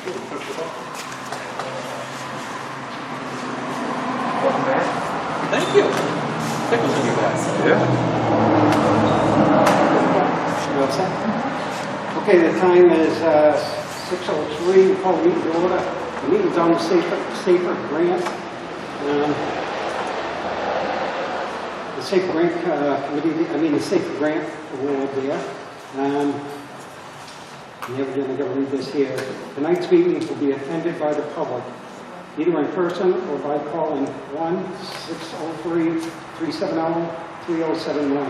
Welcome back. Thank you. Tickles in you guys. Yeah. You all set? Okay, the time is 6:03. We'll call the meeting to order. The meeting's on the safer grant. The safer grant committee, the safer grant award there. Never going to read this here. Tonight's meeting will be attended by the public, either in person or by calling 1-603-370-3071.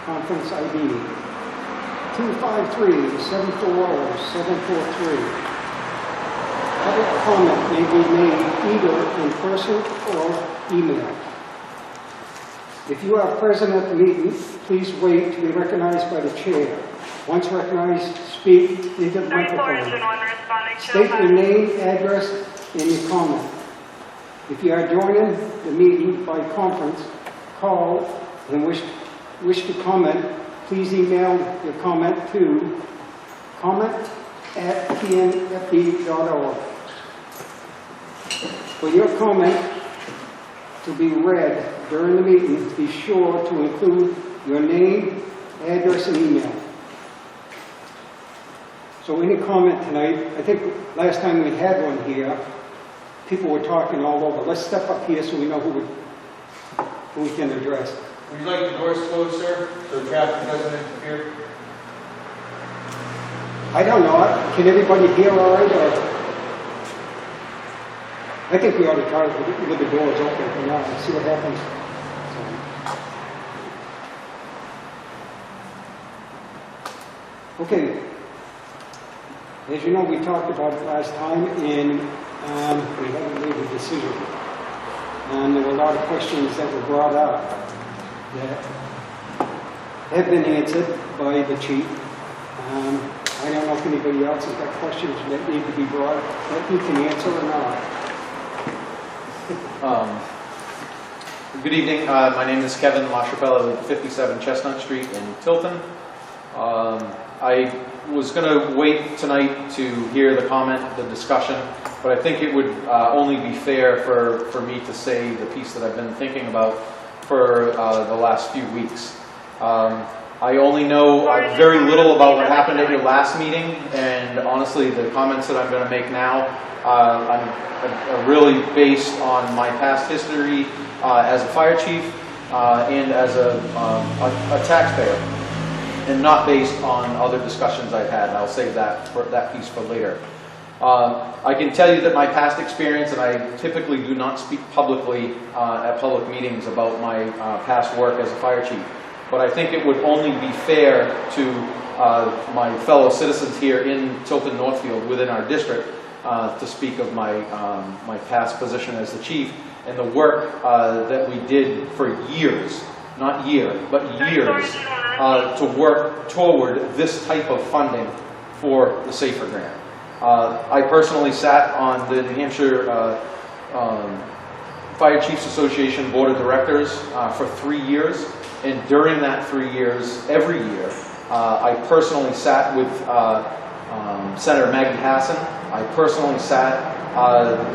Conference ID 253-740-743. Public comment may be made either in person or email. If you are present at the meeting, please wait to be recognized by the chair. Once recognized, speak into the microphone. State your name, address, and your comment. If you are joining the meeting by conference call and wish to comment, please email your comment to comment@tnfd.org. For your comment to be read during the meeting, be sure to include your name, address, and email. So any comment tonight, I think last time we had one here, people were talking all over. Let's step up here so we know who we can address. Would you like the doors closed, sir, so traffic doesn't interfere? I don't know. Can everybody hear all right? Or I think we ought to try with the doors open for now and see what happens. Okay. As you know, we talked about it last time, and we haven't made a decision. And there were a lot of questions that were brought up that have been answered by the chief. I don't know if anybody else has got questions that need to be brought that you can answer or not. Good evening. My name is Kevin LaChapelle of 57 Chestnut Street in Tilton. I was going to wait tonight to hear the comment, the discussion, but I think it would only be fair for me to say the piece that I've been thinking about for the last few weeks. I only know very little about what happened at your last meeting, and honestly, the comments that I'm going to make now are really based on my past history as a fire chief and as a taxpayer, and not based on other discussions I've had. And I'll save that piece for later. I can tell you that my past experience, and I typically do not speak publicly at public meetings about my past work as a fire chief, but I think it would only be fair to my fellow citizens here in Tilton Northfield within our district to speak of my past position as the chief and the work that we did for years, not year, but years, to work toward this type of funding for the SAFER grant. I personally sat on the New Hampshire Fire Chiefs Association Board of Directors for 3 years, and during that 3 years, every year, I personally sat with Senator Maggie Hassan. I personally sat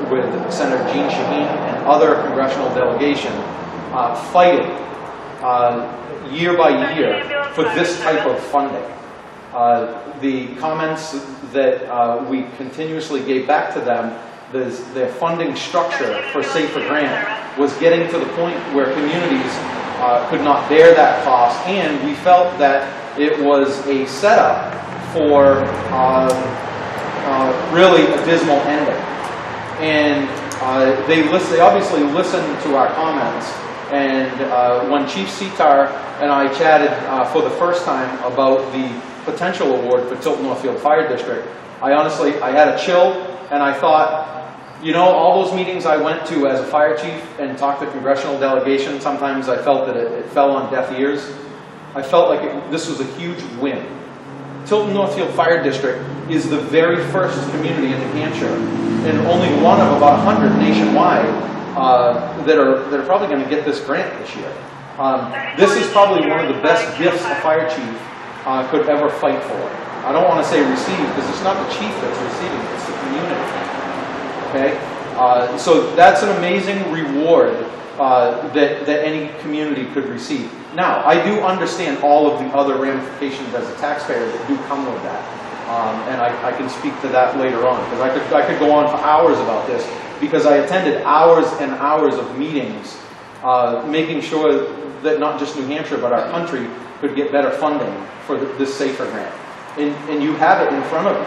with Senator Jean Shaheen and other congressional delegation fighting year by year for this type of funding. The comments that we continuously gave back to them, their funding structure for SAFER grant was getting to the point where communities could not bear that cost, and we felt that it was a setup for really a dismal ending. And they obviously listened to our comments, and when Chief Sitar and I chatted for the first time about the potential award for Tilton Northfield Fire District, I had a chill, and I thought, you know, all those meetings I went to as a fire chief and talked to congressional delegation, sometimes I felt that it fell on deaf ears. I felt like this was a huge win. Tilton Northfield Fire District is the very first community in New Hampshire, and only one of about 100 nationwide that are probably going to get this grant this year. This is probably one of the best gifts a fire chief could ever fight for. I don't want to say receive, because it's not the chief that's receiving, it's the community. Okay? So that's an amazing reward that any community could receive. Now, I do understand all of the other ramifications as a taxpayer that do come with that. And I can speak to that later on, because I could go on for hours about this, because I attended hours and hours of meetings making sure that not just New Hampshire, but our country could get better funding for this SAFER grant. And you have it in front of you.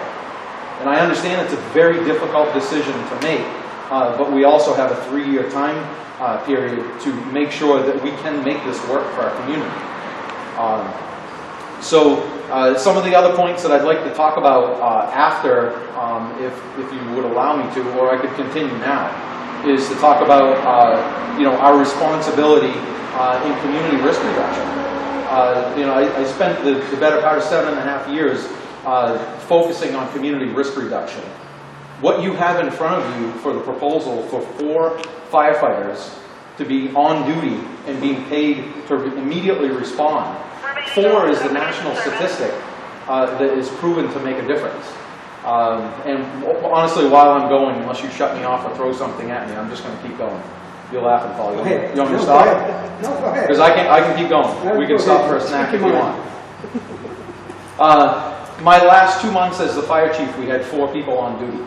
And I understand it's a very difficult decision to make, but we also have a 3-year time period to make sure that we can make this work for our community. Some of the other points that I'd like to talk about after, if you would allow me to, or I could continue now, is to talk about our responsibility in community risk reduction. I spent the better part of 7.5 years focusing on community risk reduction. What you have in front of you for the proposal for 4 firefighters to be on duty and being paid to immediately respond. 4 is the national statistic that is proven to make a difference. And honestly, while I'm going, unless you shut me off or throw something at me, I'm just going to keep going. You'll laugh and fall. You want me to stop? No, go ahead. Because I can keep going. We can stop for a snack if you want. My last 2 months as the fire chief, we had 4 people on duty.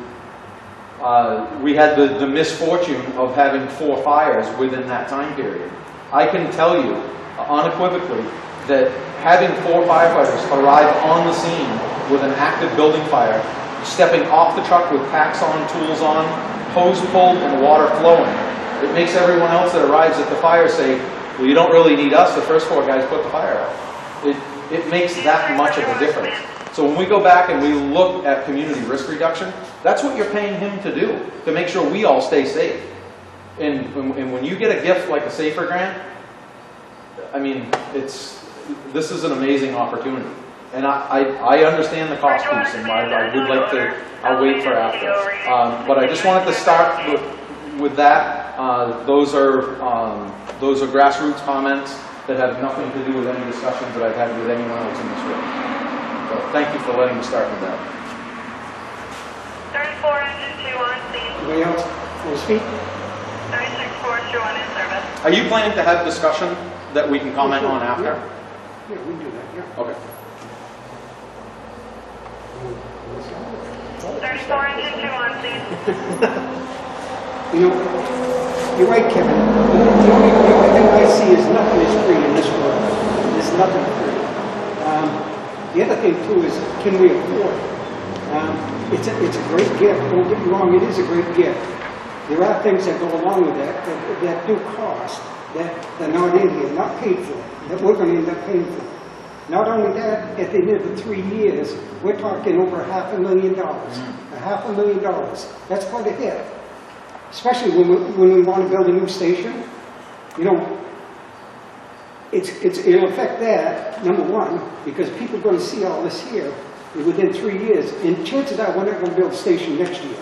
We had the misfortune of having 4 fires within that time period. I can tell you unequivocally that having 4 firefighters arrive on the scene with an active building fire, stepping off the truck with packs on, tools on, hose pulled, and water flowing, it makes everyone else that arrives at the fire say, well, you don't really need us, the first 4 guys put the fire out. It makes that much of a difference. So when we go back and we look at community risk reduction, that's what you're paying him to do, to make sure we all stay safe. And when you get a gift like a SAFER grant, I mean, this is an amazing opportunity. And I understand the cost piece, and I would like to, I'll wait for after. But I just wanted to start with that. Those are grassroots comments that have nothing to do with any discussions that I've had with anyone else in this room. So thank you for letting me start with that. 34 engine 2 on scene. Anybody else want to speak? 36 Forester 1 in service. Are you planning to have discussion that we can comment on after? Yeah, we can do that, yeah. Okay. 34 engine 2 on scene. You're right, Kevin. The only thing I see is nothing is free in this world. There's nothing free. The other thing, too, is can we afford it? It's a great gift. Don't get me wrong, it is a great gift. There are things that go along with that do cost, that they're not in here, not paid for, that we're going to end up paying for. Not only that, at the end of the 3 years, we're talking over $500,000. $500,000. That's quite a hit. Especially when we want to build a new station. It'll affect that, number one, because people are going to see all this here within 3 years. And chances are we're not going to build a station next year.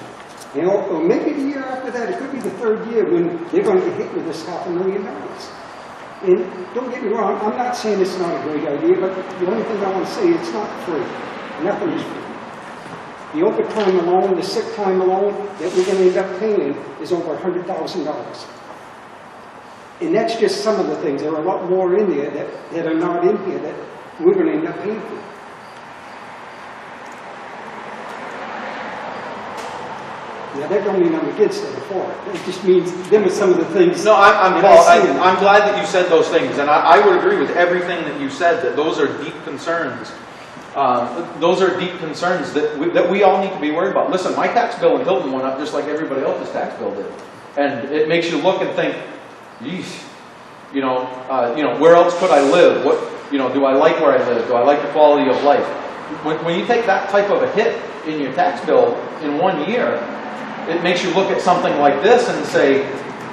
Or maybe the year after that, it could be the 3rd year when they're going to get hit with this $500,000. And don't get me wrong, I'm not saying it's not a great idea, but the only thing I want to say, it's not free. Nothing is free. The overtime alone, the sick time alone, that we're going to end up paying is over $100,000. And that's just some of the things. There are a lot more in there that are not in here that we're going to end up paying for. Now, that don't mean I'm against it for it. It just means them are some of the things. No, I'm glad that you said those things, and I would agree with everything that you said, that those are deep concerns. Those are deep concerns that we all need to be worried about. Listen, my tax bill in Hilton went up just like everybody else's tax bill did. And it makes you look and think, yeesh, where else could I live? Do I like where I live? Do I like the quality of life? When you take that type of a hit in your tax bill in 1 year, it makes you look at something like this and say,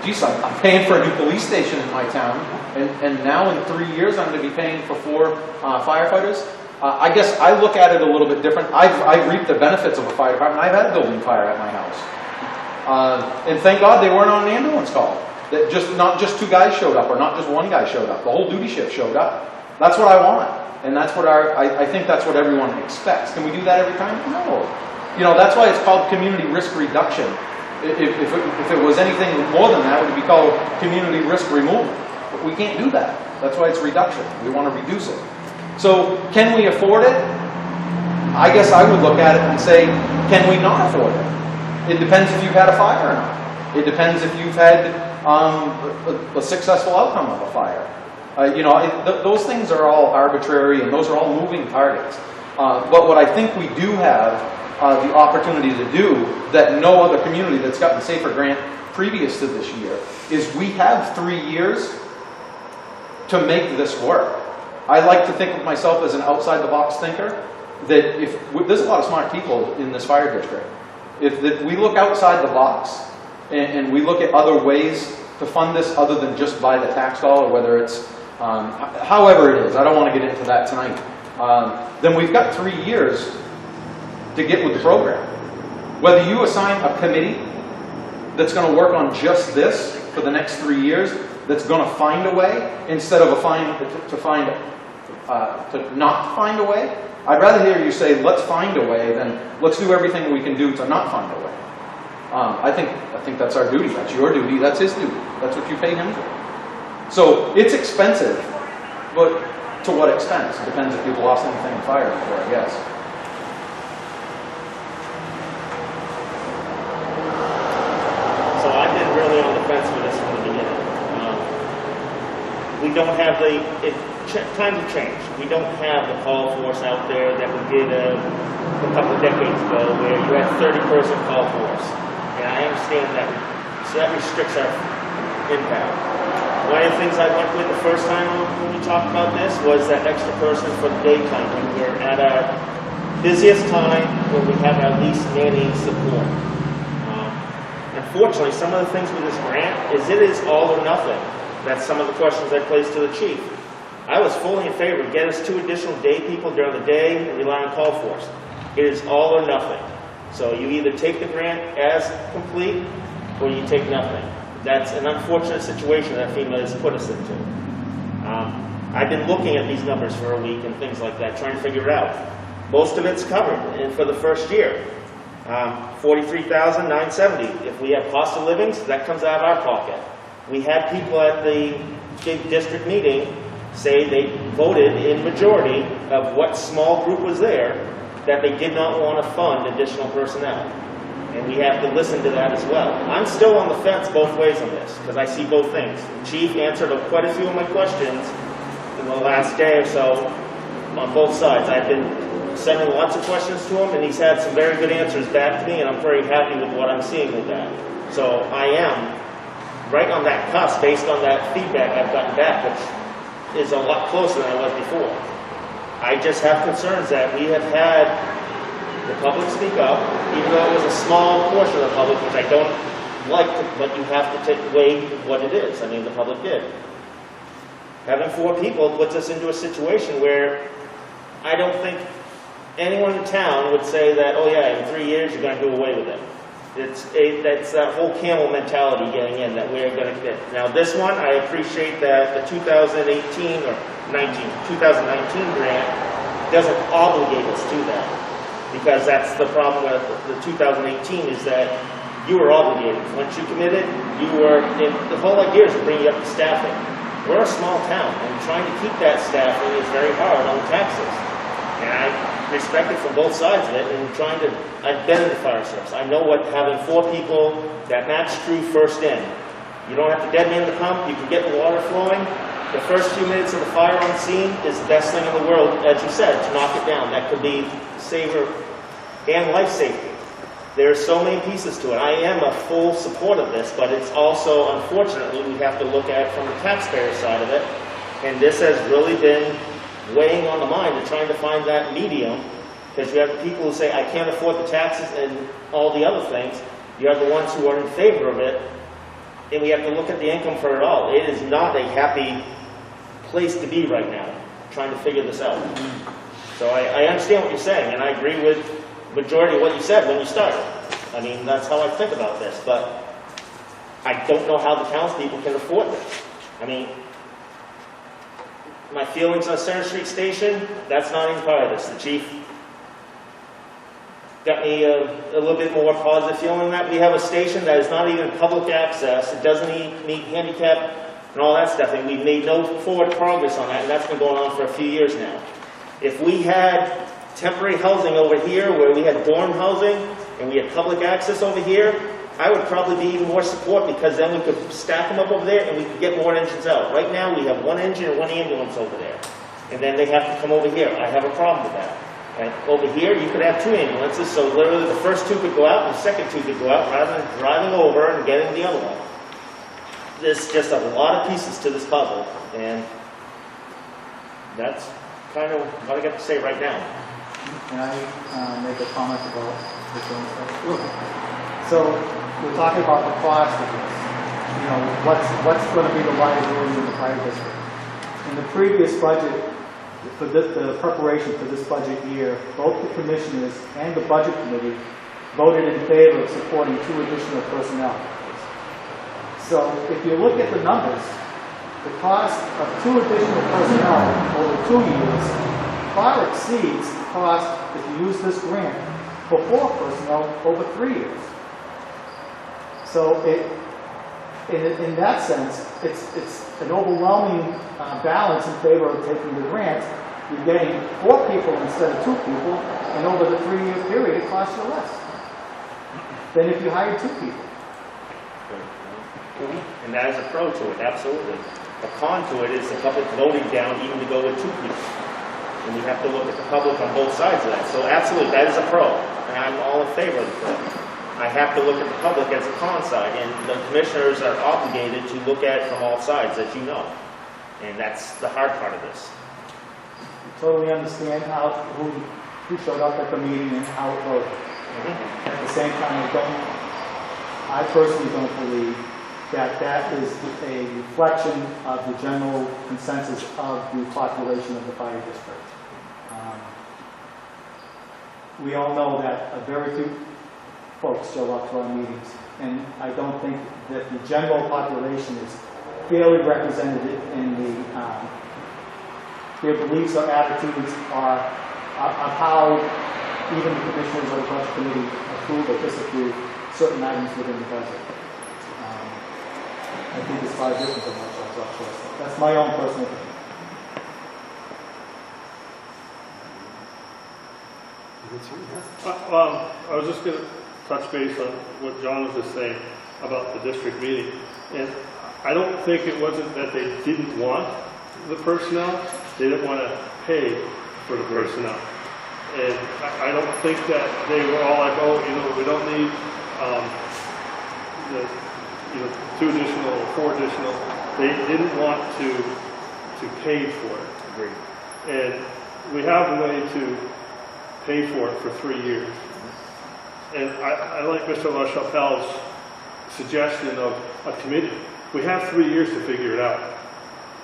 geez, I'm paying for a new police station in my town, and now in 3 years I'm going to be paying for 4 firefighters. I guess I look at it a little bit different. I've reaped the benefits of a fire department. I've had a building fire at my house. And thank God they weren't on an ambulance call. That not just 2 guys showed up, or not just 1 guy showed up. The whole duty shift showed up. That's what I want. And that's what I think that's what everyone expects. Can we do that every time? No. You know, that's why it's called community risk reduction. If it was anything more than that, it would be called community risk removal. But we can't do that. That's why it's reduction. We want to reduce it. So, can we afford it? I guess I would look at it and say, can we not afford it? It depends if you've had a fire or not. It depends if you've had a successful outcome of a fire. You know, those things are all arbitrary and those are all moving targets. But what I think we do have the opportunity to do that no other community that's gotten SAFER grant previous to this year is we have 3 years to make this work. I like to think of myself as an outside-the-box thinker, that there's a lot of smart people in this fire district. If we look outside the box and we look at other ways to fund this other than just by the tax dollar, whether it's however it is, I don't want to get into that tonight, then we've got 3 years to get with the program. Whether you assign a committee that's going to work on just this for the next 3 years, that's going to find a way instead of to not find a way. I'd rather hear you say, let's find a way, than let's do everything we can do to not find a way. I think that's our duty. That's your duty. That's his duty. That's what you pay him for. So it's expensive, but to what expense? It depends if you've lost anything in fire before, I guess. So I've been really on the fence with this from the beginning. We don't have times have changed. We don't have the call force out there that we did a couple of decades ago where you had 30-person call force. And I understand that, so that restricts our impact. One of the things I went with the first time when we talked about this was that extra person for the daytime when we're at our busiest time when we have our least manning support. Unfortunately, some of the things with this grant is it is all or nothing. That's some of the questions I placed to the chief. I was fully in favor of get us 2 additional day people during the day and rely on call force. It is all or nothing. So you either take the grant as complete or you take nothing. That's an unfortunate situation that FEMA has put us into. I've been looking at these numbers for a week and things like that, trying to figure it out. Most of it's covered and for the first year. $43,970. If we have cost of livings, that comes out of our pocket. We had people at the big district meeting say they voted in majority of what small group was there that they did not want to fund additional personnel. And we have to listen to that as well. I'm still on the fence both ways on this because I see both things. The chief answered quite a few of my questions in the last day or so on both sides. I've been sending lots of questions to him and he's had some very good answers back to me and I'm very happy with what I'm seeing with that. So I am right on that cusp based on that feedback I've gotten back, which is a lot closer than I was before. I just have concerns that we have had the public speak up, even though it was a small portion of the public, which I don't like, but you have to take away what it is. I mean, the public did. Having 4 people puts us into a situation where I don't think anyone in town would say that, oh yeah, in 3 years you're going to do away with it. That's that whole camel mentality getting in that we're going to get. Now this one, I appreciate that the 2019 grant doesn't obligate us to that. Because that's the problem with the 2018 is that you were obligated. Once you committed, the whole idea is to bring you up to staffing. We're a small town and trying to keep that staffing is very hard on the taxes. And I respect it from both sides of it and I've been in the fire service. I know what having 4 people that match crew first in. You don't have to dead man the pump, you can get the water flowing. The first few minutes of the fire on scene is the best thing in the world, as you said, to knock it down. That could be saver and life safety. There's so many pieces to it. I am a full support of this, but it's also, unfortunately, we have to look at it from the taxpayer side of it. And this has really been weighing on the mind and trying to find that medium, because you have the people who say, I can't afford the taxes and all the other things. You have the ones who are in favor of it, and we have to look at the income for it all. It is not a happy place to be right now, trying to figure this out. So I understand what you're saying, and I agree with the majority of what you said when you started. I mean, that's how I think about this, but I don't know how the townspeople can afford this. I mean, my feelings on Center Street Station, that's not even part of this. The chief got me a little bit more positive feeling that we have a station that is not even public access. It doesn't meet handicap and all that stuff, and we've made no forward progress on that, and that's been going on for a few years now. If we had temporary housing over here, where we had dorm housing, and we had public access over here, I would probably be even more support, because then we could stack them up over there and we could get more engines out. Right now, we have one engine and one ambulance over there, and then they have to come over here. I have a problem with that. And over here, you could have 2 ambulances, so literally the first 2 could go out and the second 2 could go out, rather than driving over and getting the other one. There's just a lot of pieces to this puzzle, and that's kind of what I got to say right now. Can I make a comment about this one? So we're talking about the cost of this. You know, what's going to be the liability in the fire district? In the previous budget, for the preparation for this budget year, both the commissioners and the budget committee voted in favor of supporting 2 additional personnel. So if you look at the numbers, the cost of 2 additional personnel over 2 years far exceeds the cost if you use this grant for 4 personnel over 3 years. So in that sense, it's an overwhelming balance in favor of taking the grant. You're getting 4 people instead of 2 people, and over the 3-year period, it costs you less than if you hired 2 people. And that is a pro to it, absolutely. A con to it is the public voting down even to go with 2 people. And we have to look at the public on both sides of that. So absolutely, that is a pro, and I'm all in favor of the pro. I have to look at the public as a con side, and the commissioners are obligated to look at it from all sides, as you know. And that's the hard part of this. Totally understand who showed up at the meeting and how it voted. At the same time, I personally don't believe that is a reflection of the general consensus of the population of the fire district. We all know that very few folks show up to our meetings, and I don't think that the general population is fairly represented in their beliefs or attitudes are how even the commissioners of the budget committee approve or disapprove certain items within the budget. I think it's far different than what shows up to us. That's my own personal opinion. I was just going to touch base on what John was just saying about the district meeting. And I don't think it wasn't that they didn't want the personnel, they didn't want to pay for the personnel. And I don't think that they were all like, oh, you know, we don't need the 2 additional or 4 additional. They didn't want to pay for it. Agreed. And we have a way to pay for it for 3 years. And I like Mr. LaChapelle's suggestion of a committee. We have 3 years to figure it out.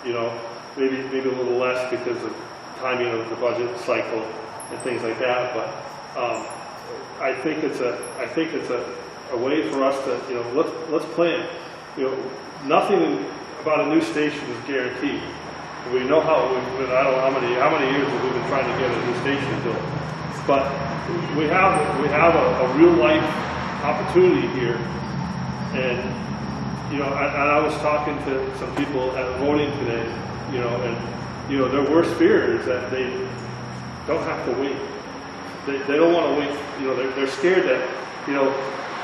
You know, maybe a little less because of timing of the budget cycle and things like that. But I think it's a way for us to, you know, let's plan. You know, nothing about a new station is guaranteed. We know how I don't know how many years have we been trying to get a new station built. But we have a real life opportunity here, and you know, and I was talking to some people at voting today, you know, and you know, their worst fear is that they don't have to wait. They don't want to wait. You know, they're scared that, you know,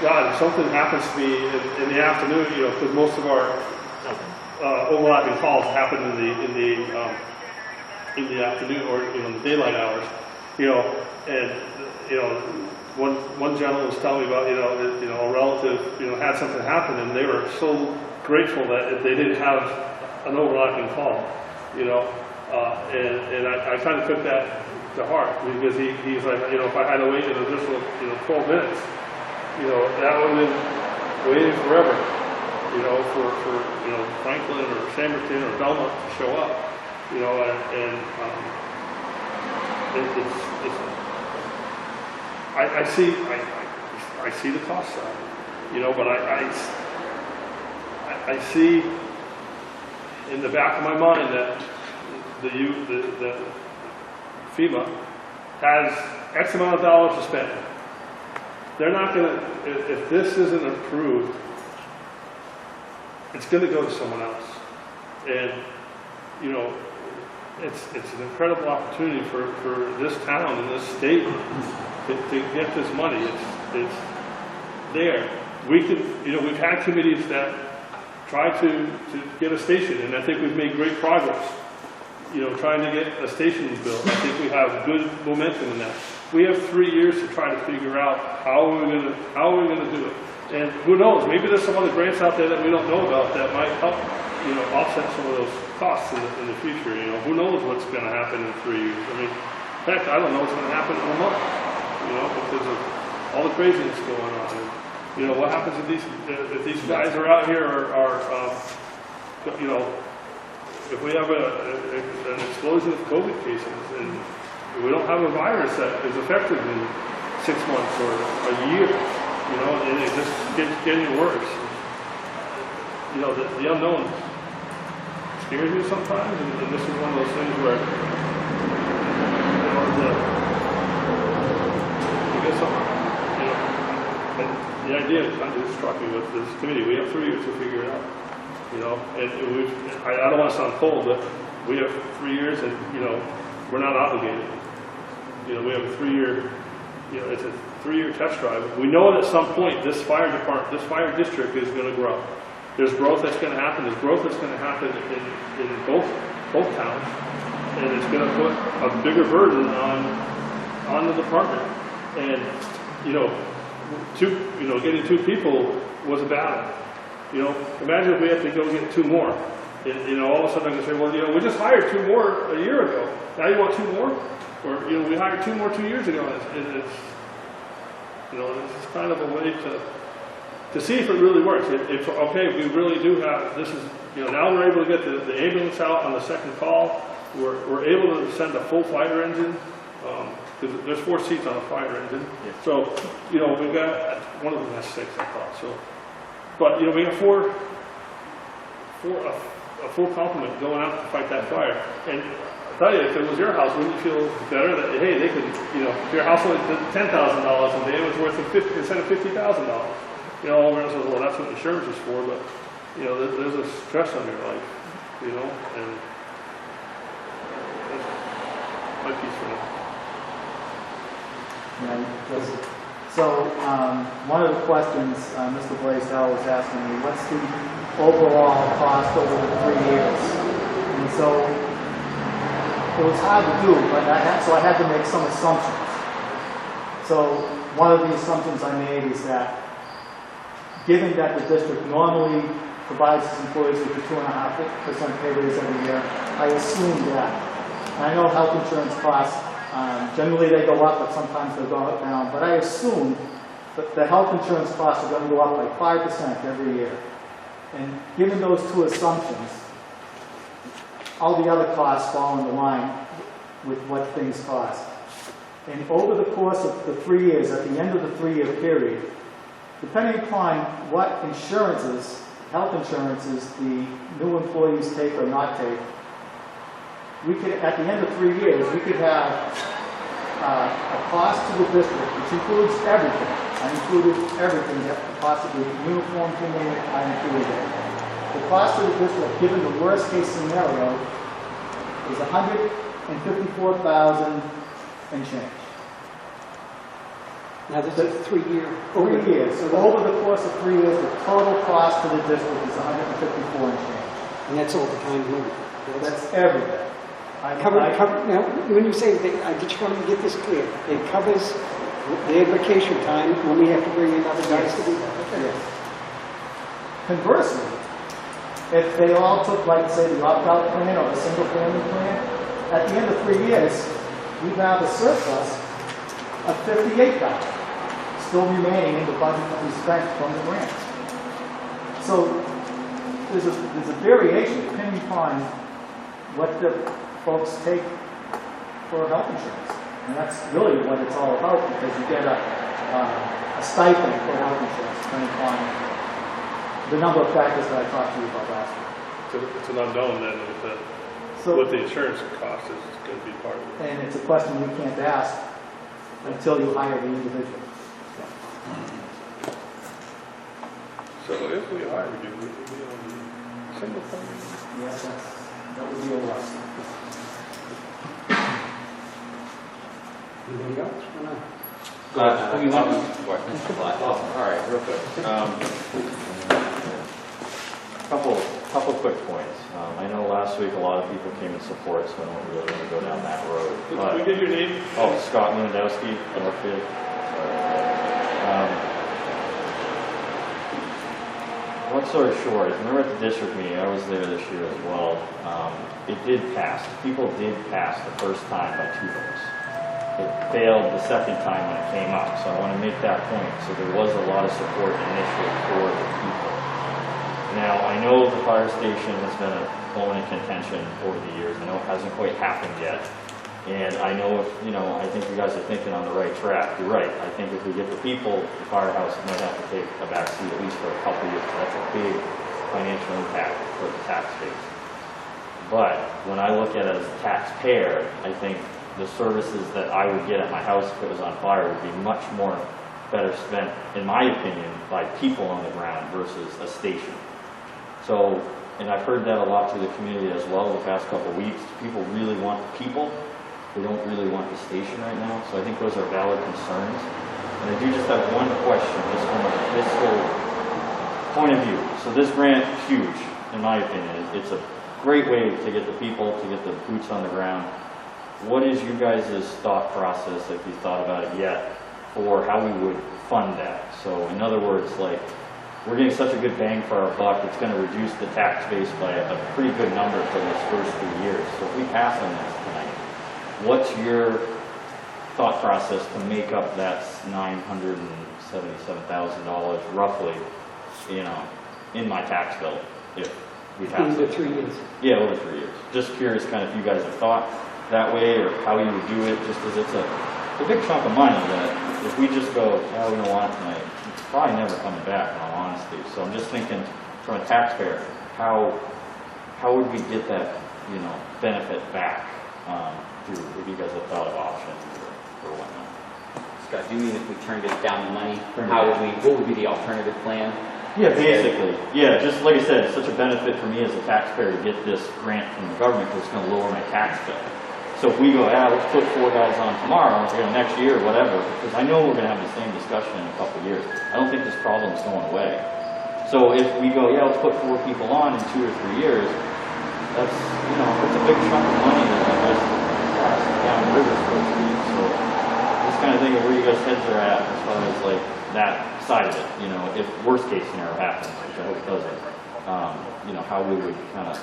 God, if something happens to me in the afternoon, you know, because most of our overlapping calls happen in the afternoon or in the daylight hours, you know, and you know, one gentleman was telling me about, you know, a relative, you know, had something happen, and they were so grateful that if they didn't have an overlapping call, you know, and I kind of took that to heart, because he's like, you know, if I had to wait an additional, you know, 12 minutes, you know, that would have been waiting forever, you know, for you know, Franklin or Samerton or Belmont to show up, you know, and I see the cost side, you know, but I see in the back of my mind that the FEMA has X amount of dollars to spend. They're not gonna, if this isn't approved, it's gonna go to someone else. And, you know, it's an incredible opportunity for this town and this state to get this money. It's there. We could, you know, we've had committees that try to get a station, and I think we've made great progress, you know, trying to get a station built. I think we have good momentum in that. We have 3 years to try to figure out how are we gonna do it. And who knows, maybe there's some other grants out there that we don't know about that might help, you know, offset some of those costs in the future. You know, who knows what's gonna happen in 3 years. I mean, heck, I don't know what's gonna happen in a month, you know, because of all the craziness going on. And, you know, what happens if these guys are out here you know, if we have an explosion of COVID cases and we don't have a virus that is effective in 6 months or a year, you know, and it just gets getting worse. You know, the unknown scares me sometimes, and this is one of those things where, you know, you get something, you know, and the idea kind of struck me with this committee. We have 3 years to figure it out, you know, and I don't want to sound cold, but we have 3 years and, you know, we're not obligated. You know, we have a 3-year, you know, it's a 3-year test drive. We know that at some point this fire district is going to grow. There's growth that's going to happen. There's growth that's going to happen in both towns, and it's going to put a bigger burden on the department. And you know, getting 2 people was a battle. You know, imagine if we had to go get 2 more. And, you know, all of a sudden I'm going to say, well, you know, we just hired 2 more a year ago. Now you want 2 more? Or, you know, we hired 2 more 2 years ago. It's you know, it's kind of a way to see if it really works. If okay, we really do have, this is, you know, now we're able to get the ambulance out on the second call. We're able to send a full fire engine, because there's 4 seats on a fire engine. Yeah. So, you know, we've got, one of them has 6, I thought. So, but, you know, we have a full complement going out to fight that fire. And I tell you, if it was your house, wouldn't you feel better that, hey, they could, you know, if your house only did $10,000 a day, it was worth instead of $50,000. You know, everyone says, well, that's what insurance is for, but, you know, there's a stress on your life, you know, and that's my piece for now. Yeah, so one of the questions Mr. Blaisdell was asking me, what's the overall cost over the 3 years? And so it was hard to do, but I had to make some assumptions. So one of the assumptions I made is that given that the district normally provides its employees with a 2.5% pay raise every year, I assume that. And I know health insurance costs, generally they go up, but sometimes they go down. But I assume that the health insurance costs are going to go up by 5% every year. And given those 2 assumptions, all the other costs fall in line with what things cost. And over the course of the 3 years, at the end of the 3-year period, depending upon what insurances, health insurances, the new employees take or not take, we could, at the end of 3 years, we could have a cost to the district, which includes everything. I included everything that could possibly uniform to me, I included it. The cost to the district, given the worst case scenario, is $154,000 and change. Now this is 3 year. 3 years. So over the course of 3 years, the total cost to the district is $154 and change. And that's overtime limit. That's everything. Now, when you say, I just want to get this clear, it covers their vacation time when we have to bring in other guys to do that. Okay. Yes. Conversely, if they all took, like, say, the opt-out plan or the single-family plan, at the end of 3 years, we have a surplus of $58,000 still remaining in the budget that we spent from the grant. So there's a variation depending upon what the folks take for health insurance. And that's really what it's all about, because you get a stipend for health insurance depending upon the number of factors that I talked to you about last week. So it's an unknown then with the So- what the insurance cost is going to be part of it. And it's a question you can't ask until you hire the individual. So if we hired you, would you be on the single family? Yes, that would be a loss. Anybody else? Or not? All right, real quick. Couple quick points. I know last week a lot of people came in support, so I don't really want to go down that road. Can we get your name? Oh, Scott Lewandowski, Northfield. Long story short, I remember at the district meeting, I was there this year as well, it did pass. People did pass the first time by 2 votes. It failed the second time when it came up, so I want to make that point. So there was a lot of support initially for the people. Now, I know the fire station has been a bone in contention over the years. I know it hasn't quite happened yet. And I know if, I think you guys are thinking on the right track. You're right. I think if we get the people, the firehouse might have to take a back seat at least for a couple of years. That's a big financial impact for the tax base. But when I look at it as a taxpayer, I think the services that I would get at my house if it was on fire would be much more better spent, in my opinion, by people on the ground versus a station. So, and I've heard that a lot through the community as well the past couple of weeks. People really want the people. They don't really want the station right now. So I think those are valid concerns. And I do just have one question, just from a fiscal point of view. So this grant, huge, in my opinion. It's a great way to get the people, to get the boots on the ground. What is you guys' thought process, if you thought about it yet, for how we would fund that? So in other words, like, we're getting such a good bang for our buck, it's going to reduce the tax base by a pretty good number for those first 3 years. So if we pass on this tonight, what's your thought process to make up that $977,000 roughly, in my tax bill if we pass In the it? 3 years. Yeah, over 3 years. Just curious kind of if you guys have thought that way or how you would do it, just as it's a big chunk of money that if we just go, yeah, we don't want it tonight, it's probably never coming back in all honesty. So I'm just thinking from a taxpayer, how would we get that, benefit back through, if you guys have thought of options or whatnot? Scott, do you mean if we turned it down the money, what would be the alternative plan? Yeah, basically. Yeah, just like I said, it's such a benefit for me as a taxpayer to get this grant from the government because it's going to lower my tax bill. So if we go, let's put 4 guys on tomorrow, next year, whatever, because I know we're going to have the same discussion in a couple of years. I don't think this problem is going away. So if we go, let's put 4 people on in 2 or 3 years, that's, it's a big chunk of money that I guess down the river, so to speak. So just kind of thinking where you guys' heads are at as far as like that side of it, if worst case scenario happens, which I hope it doesn't, how we would kind of,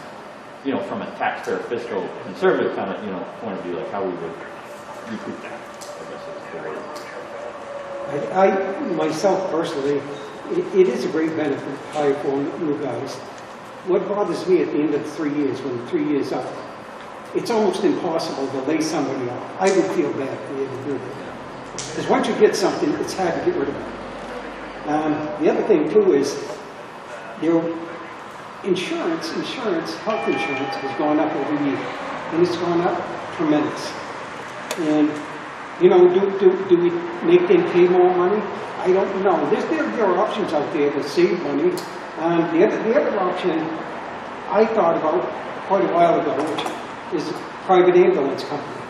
from a taxpayer fiscal conservative kind of, point of view, like how we would recoup that, I guess is the word. I myself personally, it is a great benefit to hire for new guys. What bothers me at the end of 3 years, when the 3 years up, it's almost impossible to lay somebody off. I would feel bad for you to do that. Because once you get something, it's hard to get rid of it. The other thing too is, insurance, health insurance has gone up every year. And it's gone up tremendous. And, do we make them pay more money? I don't know. There are options out there to save money. The other option I thought about quite a while ago, which is a private ambulance company.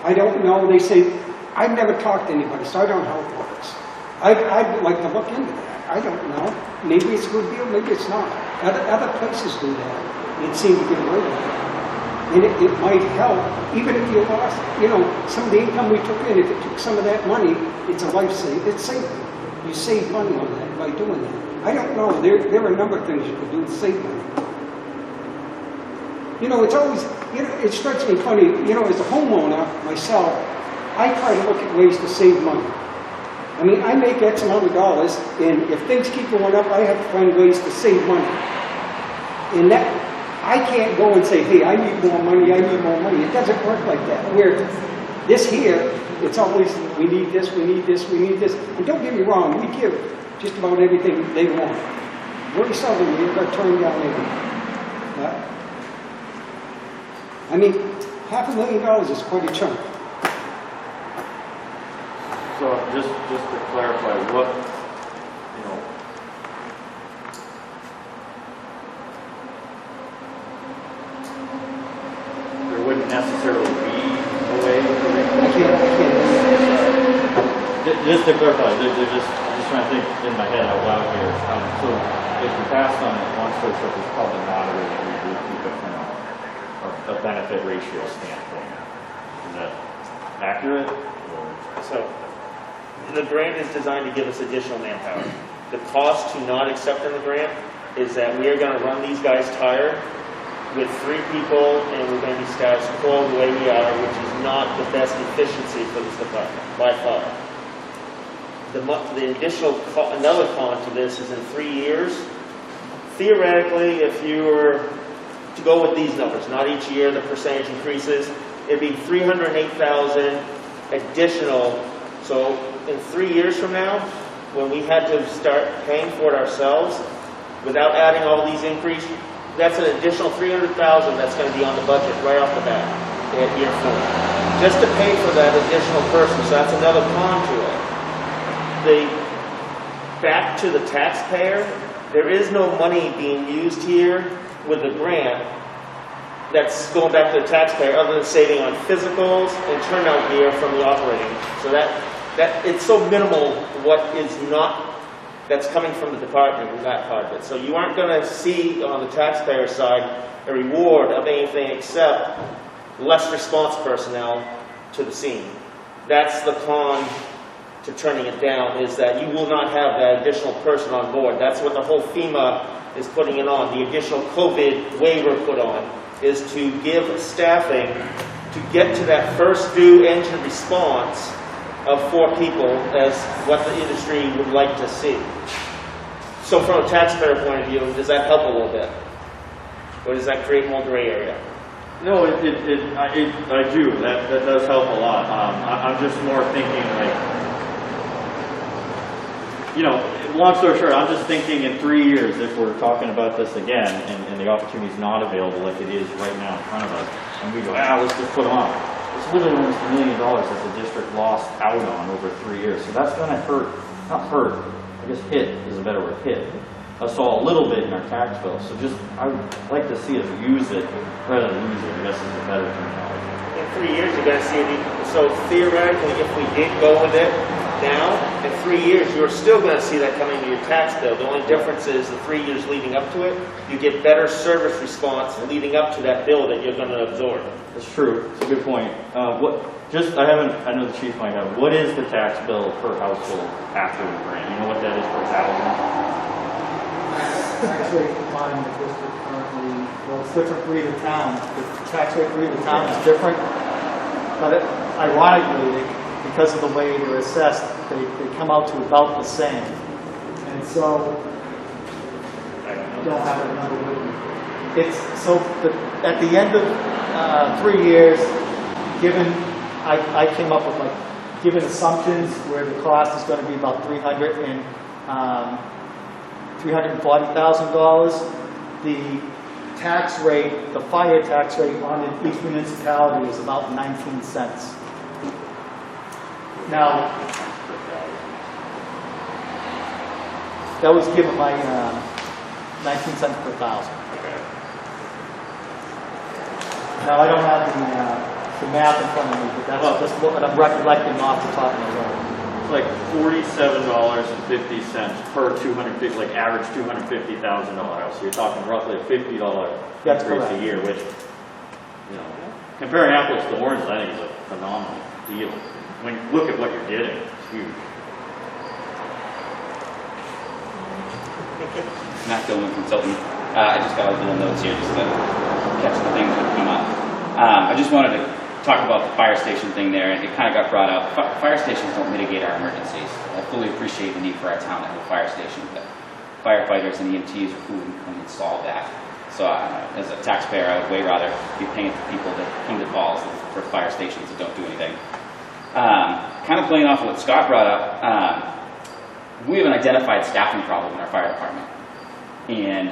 I don't know. They say, I've never talked to anybody, so I don't know how it works. I'd like to look into that. I don't know. Maybe it's a good deal, maybe it's not. Other places do that. It seemed to get away with it. And it might help, even if you lost, some of the income we took in, if it took some of that money, it's a life saving. It's saving. You save money on that by doing that. I don't know. There are a number of things you could do to save money. It's always, it strikes me funny, as a homeowner myself, I try to look at ways to save money. I mean, I make X amount of dollars, and if things keep going up, I have to find ways to save money. And that, I can't go and say, hey, I need more money, I need more money. It doesn't work like that. Where this here, it's always, we need this, we need this, we need this. And don't get me wrong, we give just about everything they want. Very seldom we ever turn down anything. I mean, $500,000 is quite a chunk. So just to clarify, what, you know, there wouldn't necessarily be a way to I can't. Just to clarify, I'm just trying to think in my head out loud here. So if you passed on it, long story short, there's probably not a way that we would keep it from a benefit ratio standpoint. Is that accurate? Or? So, the grant is designed to give us additional manpower. The cost to not accepting the grant is that we are going to run these guys tired with 3 people, and we're going to be status quo the way we are, which is not the best efficiency for this department, by far. The additional, another con to this is in 3 years, theoretically, if you were to go with these numbers, not each year, the percentage increases, it'd be 308,000 additional. So in 3 years from now, when we had to start paying for it ourselves, without adding all these increases, that's an additional 300,000 that's going to be on the budget right off the bat at year 4. Just to pay for that additional person, so that's another con to it. Back to the taxpayer, there is no money being used here with the grant that's going back to the taxpayer other than saving on physicals and turnout gear from the operating. So that it's so minimal what is not, that's coming from the department in that part of it. So you aren't going to see on the taxpayer side a reward of anything except less response personnel to the scene. That's the con to turning it down, is that you will not have that additional person on board. That's what the whole FEMA is putting it on. The additional COVID waiver put on is to give staffing to get to that first due engine response of 4 people as what the industry would like to see. So from a taxpayer point of view, does that help a little bit? Or does that create more gray area? No, I do. That does help a lot. I'm just more thinking like, you know, long story short, I'm just thinking in 3 years, if we're talking about this again and the opportunity is not available like it is right now in front of us, and we go, let's just put them on. It's literally almost $1 million that the district lost out on over 3 years. So that's going to hurt, not hurt, I guess hit is a better word, hit us all a little bit in our tax bill. So just, I would like to see us use it rather than lose it, I guess is a better terminology. In 3 years, you're going to see it. So theoretically, if we did go with it now, in 3 years, you're still going to see that coming to your tax bill. The only difference is the 3 years leading up to it, you get better service response leading up to that bill that you're going to absorb. That's true. It's a good point. I know the chief might have, what is the tax bill per household after the grant? You know what that is per thousand? Tax rate applied in the district currently, well, it's different for either town. The tax rate for either town is different, but ironically, because of the way they're assessed, they come out to about the same. And so, I don't have a number with me. It's, so at the end of 3 years, given, I came up with like, given assumptions where the cost is going to be about $340,000, the tax rate, the fire tax rate on each municipality is about 19 cents. Now, that was given by 19 cents per thousand. Now, I don't have the math in front of me, but that's just what I'm recollecting off the top of my head. It's like $47.50 per 250, like average $250,000 house. So you're talking roughly a $50 That's increase correct. a year, which, you know, comparing apples to oranges, I think is a phenomenal deal. When you look at what you're getting, it's huge. Matt Gilman, consultant. I just got a little notes here just to catch the things that come up. I just wanted to talk about the fire station thing there, and it kind of got brought up. Fire stations don't mitigate our emergencies. I fully appreciate the need for our town to have a fire station, but firefighters and EMTs are who can install that. So as a taxpayer, I would way rather be paying for people that Kingdom Falls for fire stations that don't do anything. Kind of playing off of what Scott brought up, we have an identified staffing problem in our fire department. And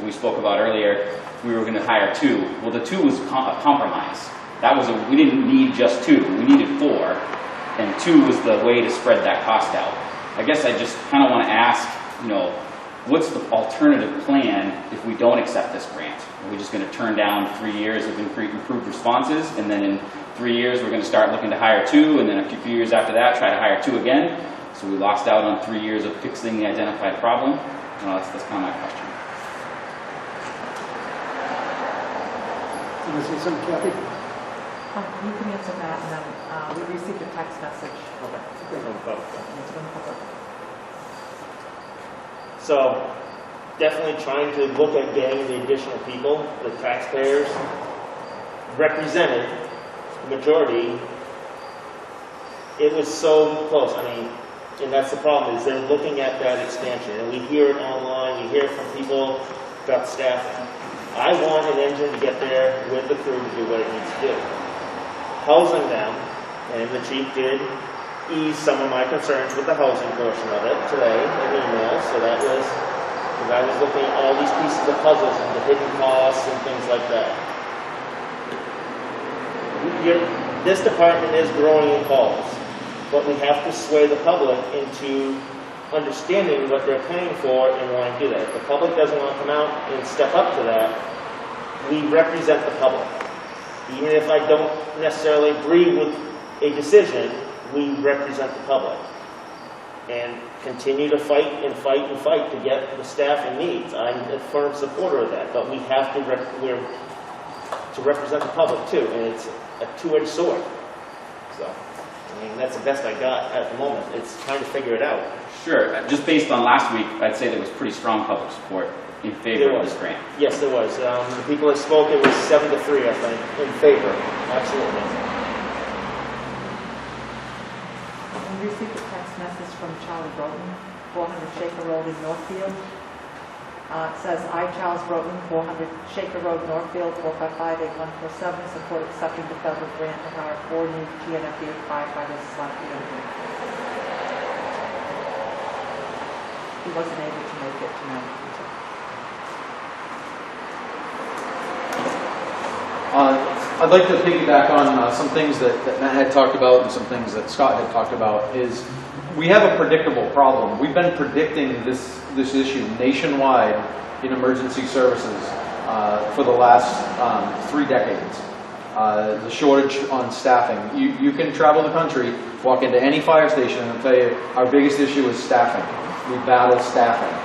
we spoke about earlier, we were going to hire 2. Well, the 2 was a compromise. That was we didn't need just 2. We needed 4, and 2 was the way to spread that cost out. I guess I just kind of want to ask, what's the alternative plan if we don't accept this grant? Are we just going to turn down 3 years of improved responses, and then in 3 years we're going to start looking to hire 2, and then a few years after that try to hire 2 again? So we lost out on 3 years of fixing the identified problem? That's kind of my question. You want to say something, Kathy? You can answer that, and then we received a text message. So definitely trying to look at getting the additional people, the taxpayers, represented, the majority. It was so close. I mean, and that's the problem, is they're looking at that expansion. And we hear it online, we hear it from people, got staff. I want an engine to get there with the crew to do what it needs to do. Housing them, and the chief did ease some of my concerns with the housing portion of it today in email. So that was, because I was looking at all these pieces of puzzles and the hidden costs and things like that. This department is growing in calls, but we have to sway the public into understanding what they're paying for and wanting to do that. If the public doesn't want to come out and step up to that, we represent the public. Even if I don't necessarily agree with a decision, we represent the public. And continue to fight and fight and fight to get the staffing needs. I'm a firm supporter of that, but we have to represent the public too, and it's a two-edged sword. So, I mean, that's the best I got at the moment. It's trying to figure it out. Sure. Just based on last week, I'd say there was pretty strong public support in favor of this grant. Yes, there was. The people that spoke, it was 7-3, I think, in favor. Absolutely. We received a text message from Charlie Broughton, 400 Shaker Road in Northfield. It says, I, Charles Broughton, 400 Shaker Road, Northfield, 455-8147, support accepting the federal grant to hire 4 new Tnfd firefighters / PWD. He wasn't able to make it tonight. I'd like to piggyback on some things that Matt had talked about and some things that Scott had talked about. Is we have a predictable problem. We've been predicting this issue nationwide in emergency services for the last 3 decades. The shortage on staffing. You can travel the country, walk into any fire station, and I'll tell you our biggest issue is staffing. We battle staffing.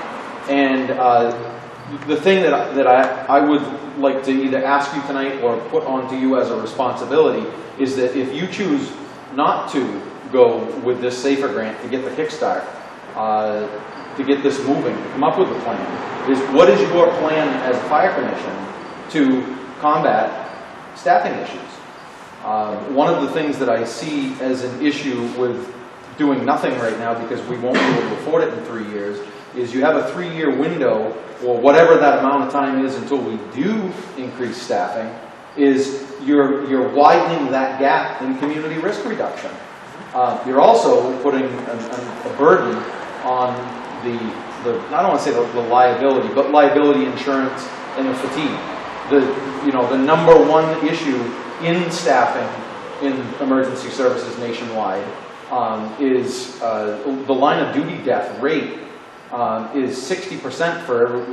And the thing that I would like to either ask you tonight or put onto you as a responsibility is that if you choose not to go with this SAFER grant to get the kickstart, to get this moving, to come up with a plan, is what is your plan as a fire commission to combat staffing issues? One of the things that I see as an issue with doing nothing right now, because we won't be able to afford it in 3 years, is you have a 3-year window, or whatever that amount of time is until we do increase staffing, is you're widening that gap in community risk reduction. You're also putting a burden on the I don't want to say the liability, but liability insurance and the fatigue. The number one issue in staffing in emergency services nationwide is the line of duty death rate is 60% for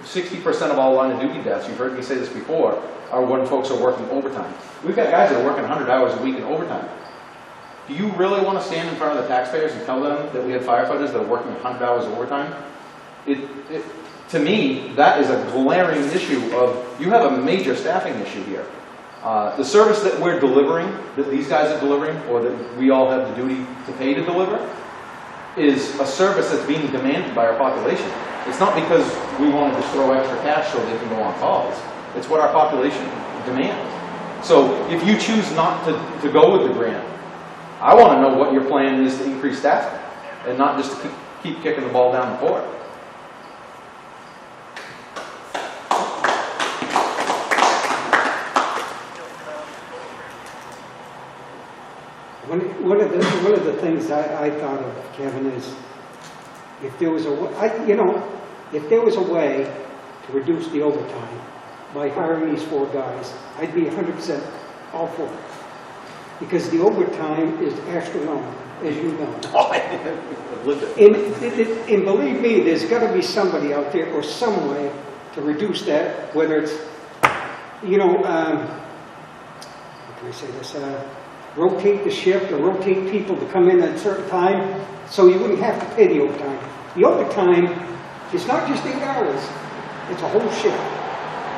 60% of all line of duty deaths. You've heard me say this before, are when folks are working overtime. We've got guys that are working 100 hours a week in overtime. Do you really want to stand in front of the taxpayers and tell them that we have firefighters that are working 100 hours overtime? To me, that is a glaring issue of, you have a major staffing issue here. The service that we're delivering, that these guys are delivering, or that we all have the duty to pay to deliver, is a service that's being demanded by our population. It's not because we want to just throw extra cash so they can go on calls. It's what our population demands. So if you choose not to go with the grant, I want to know what your plan is to increase staffing, and not just to keep kicking the ball down the court. One of the things I thought of, Kevin, is if there was a way, if there was a way to reduce the overtime by hiring these 4 guys, I'd be 100% all for it. Because the overtime is astronomical, as you know. Oh, I've lived it. And believe me, there's got to be somebody out there or some way to reduce that, whether it's, you know, how can I say this? Rotate the shift or rotate people to come in at a certain time so you wouldn't have to pay the overtime. The overtime is not just 8 hours, it's a whole shift.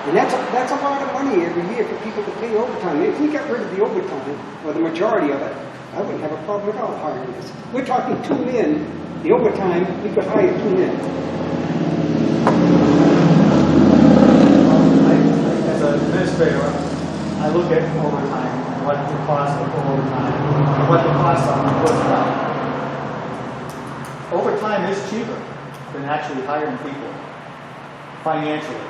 And that's a lot of money every year for people to pay overtime. If we got rid of the overtime, or the majority of it, I wouldn't have a problem at all hiring this. We're talking 2 men, the overtime, we could hire 2 men. As an administrator, I look at overtime, and what the cost of overtime, and what the costs are on what's out. Overtime is cheaper than actually hiring people, financially.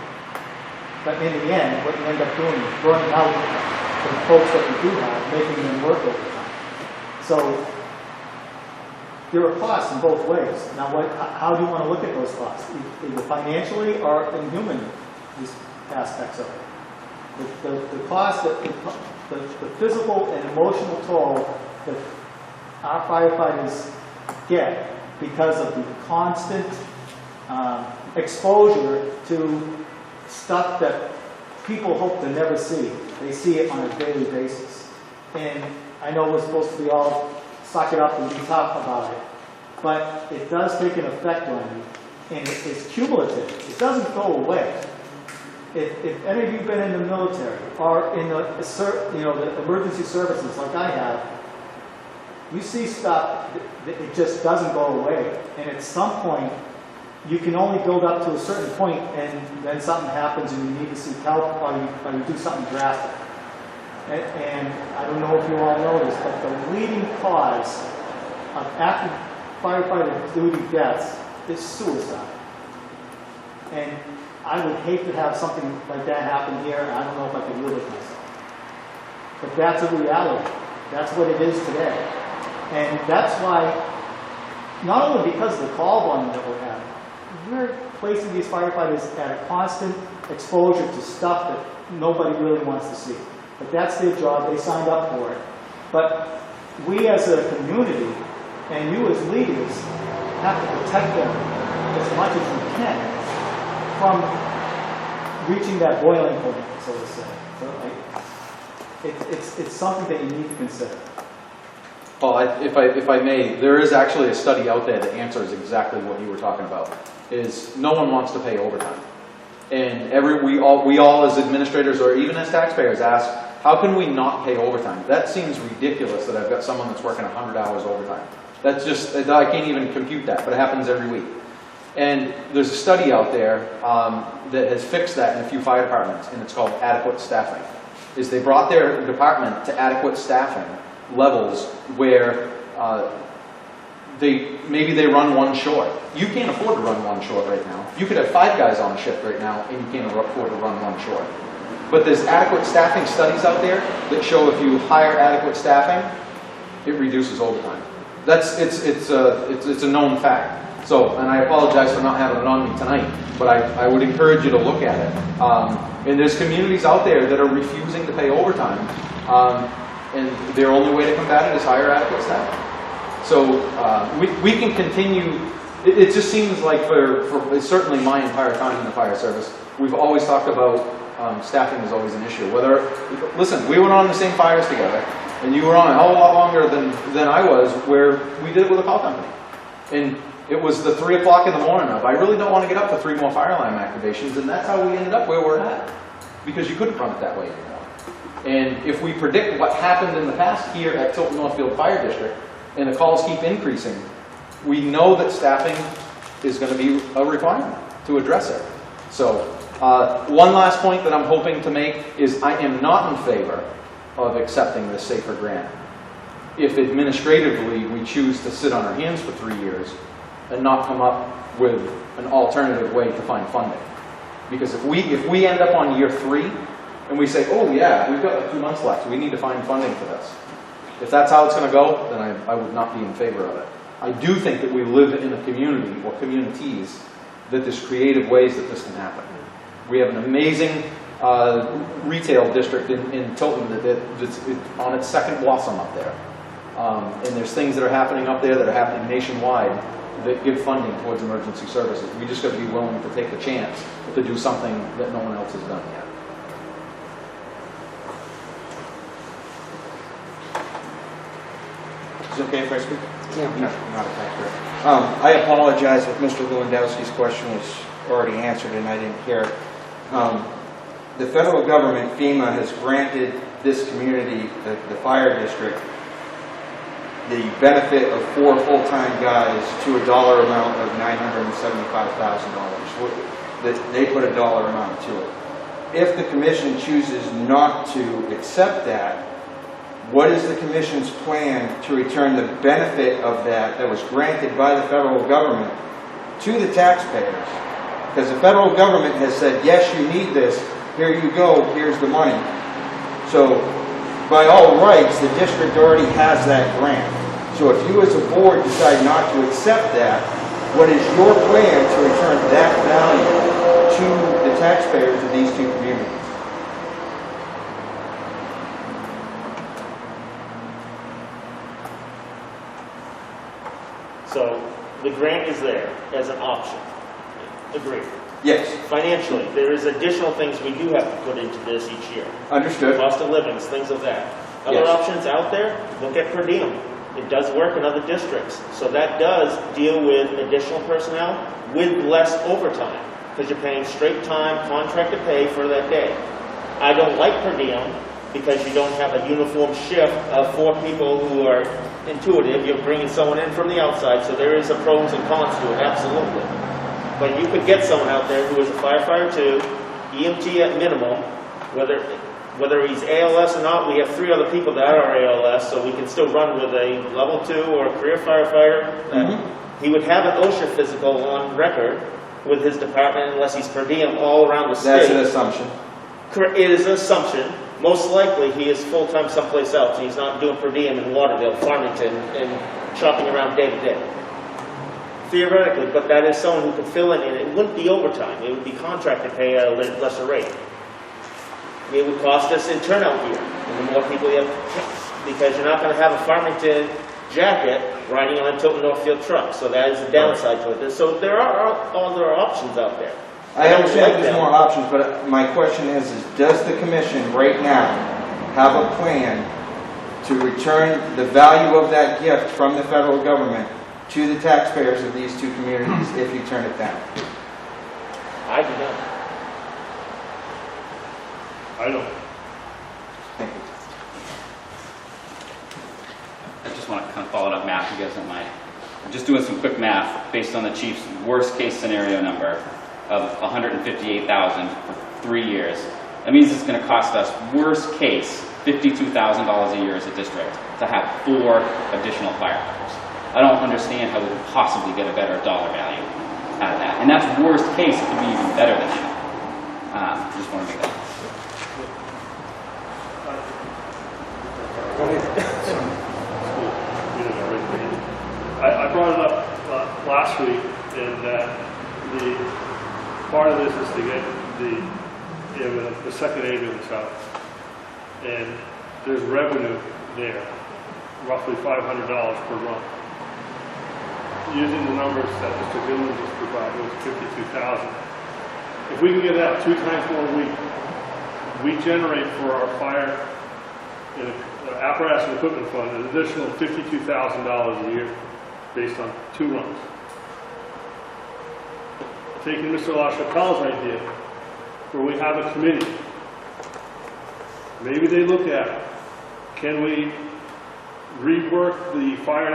But in the end, what you end up doing is burning out the folks that you do have, making them work overtime. So there are costs in both ways. Now, how do you want to look at those costs? Either financially or in human aspects of it. The cost, the physical and emotional toll that our firefighters get because of the constant exposure to stuff that people hope to never see. They see it on a daily basis. And I know we're supposed to be all suck it up and be tough about it, but it does take an effect on you, and it's cumulative. It doesn't go away. If any of you have been in the military or in the emergency services like I have, you see stuff that it just doesn't go away. And at some point, you can only build up to a certain point, and then something happens and you need to seek help, or you do something drastic. And I don't know if you all know this, but the leading cause of active firefighter duty deaths is suicide. And I would hate to have something like that happen here, and I don't know if I could live with myself. But that's a reality. That's what it is today. And that's why, not only because of the call volume that we're having, we're placing these firefighters at a constant exposure to stuff that nobody really wants to see. But that's their job, they signed up for it. But we as a community, and you as leaders, have to protect them as much as we can from reaching that boiling point, so to say. So it's something that you need to consider. Well, if I may, there is actually a study out there that answers exactly what you were talking about. Is no one wants to pay overtime, and we all as administrators or even as taxpayers ask, how can we not pay overtime? That seems ridiculous that I've got someone that's working 100 hours overtime. That's just, I can't even compute that, but it happens every week. And there's a study out there that has fixed that in a few fire departments, and it's called adequate staffing. Is they brought their department to adequate staffing levels where maybe they run 1 short. You can't afford to run 1 short right now. You could have 5 guys on a shift right now, and you can't afford to run 1 short. But there's adequate staffing studies out there that show if you hire adequate staffing, it reduces overtime. It's a known fact. So, and I apologize for not having it on me tonight, but I would encourage you to look at it. And there's communities out there that are refusing to pay overtime, and their only way to combat it is hire adequate staff. So we can continue. It just seems like for certainly my entire time in the fire service, we've always talked about staffing is always an issue. Listen, we went on the same fires together, and you were on a hell of a lot longer than I was, where we did it with a call company. And it was the 3 o'clock in the morning of, I really don't want to get up for 3 more fire alarm activations, and that's how we ended up where we're at. Because you couldn't run it that way anymore. And if we predict what happened in the past here at Tilton Northfield Fire District, and the calls keep increasing, we know that staffing is going to be a requirement to address it. So one last point that I'm hoping to make is I am not in favor of accepting this SAFER grant if administratively we choose to sit on our hands for 3 years and not come up with an alternative way to find funding. Because if we end up on year 3 and we say, oh yeah, we've got like 2 months left, we need to find funding for this. If that's how it's going to go, then I would not be in favor of it. I do think that we live in a community or communities that there's creative ways that this can happen. We have an amazing retail district in Tilton that's on its second blossom up there. And there's things that are happening up there that are happening nationwide that give funding towards emergency services. We just got to be willing to take the chance to do something that no one else has done yet. Is it okay if I speak? Yeah. No, not a factor. I apologize if Mr. Lewandowski's question was already answered and I didn't hear it. The federal government, FEMA, has granted this community, the fire district, the benefit of 4 full-time guys to a dollar amount of $975,000. They put a dollar amount to it. If the commission chooses not to accept that, what is the commission's plan to return the benefit of that was granted by the federal government to the taxpayers? Because the federal government has said, yes, you need this, here you go, here's the money. So by all rights, the district already has that grant. So if you as a board decide not to accept that, what is your plan to return that value to the taxpayers of these two communities? So the grant is there as an option. Agreed. Yes. Financially, there is additional things we do have to put into this each year. Understood. Cost of livings, things of that. Other Yes. options out there, look at per diem. It does work in other districts. So that does deal with additional personnel with less overtime because you're paying straight time, contracted pay for that day. I don't like per diem because you don't have a uniform shift of 4 people who are intuitive. You're bringing someone in from the outside, so there is a pros and cons to it, absolutely. But you could get someone out there who is a firefighter too, EMT at minimum, whether he's ALS or not. We have 3 other people that are ALS, so we can still run with a level 2 or a career firefighter. He would have an OSHA physical on record with his department unless he's per diem all around the state. That's an assumption. Correct. It is an assumption. Most likely he is full-time someplace else. He's not doing per diem in Lauderdale, Farmington, and shopping around day to day. Theoretically, but that is someone who could fill in, and it wouldn't be overtime. It would be contracted pay at a lesser rate. It would cost us in turnout gear, and the more people you have, because you're not going to have a Farmington jacket riding on a Tilton Northfield truck, so that is the downside to it. So there are other options out there. I understand there's more options, but my question is does the commission right now have a plan to return the value of that gift from the federal government to the taxpayers of these two communities if you turn it down? I do not. I don't. Thank you. I just want to kind of follow up math, if you guys don't mind. I'm just doing some quick math based on the chief's worst case scenario number of $158,000 for 3 years. That means it's going to cost us, worst case, $52,000 a year as a district to have 4 additional firefighters. I don't understand how we could possibly get a better dollar value out of that. And that's worst case. It could be even better than that. Just want to make that. I brought it up last week, and the part of this is to get the second ambulance out, and there's revenue there, roughly $500 per run. Using the numbers that Mr. Goodman just provided, was $52,000. If we can get that 2 times more a week, we generate for our fire apparatus and equipment fund an additional $52,000 a year based on 2 runs. Taking Mr. LaChapelle's idea, where we have a committee, maybe they look at, can we rework the fire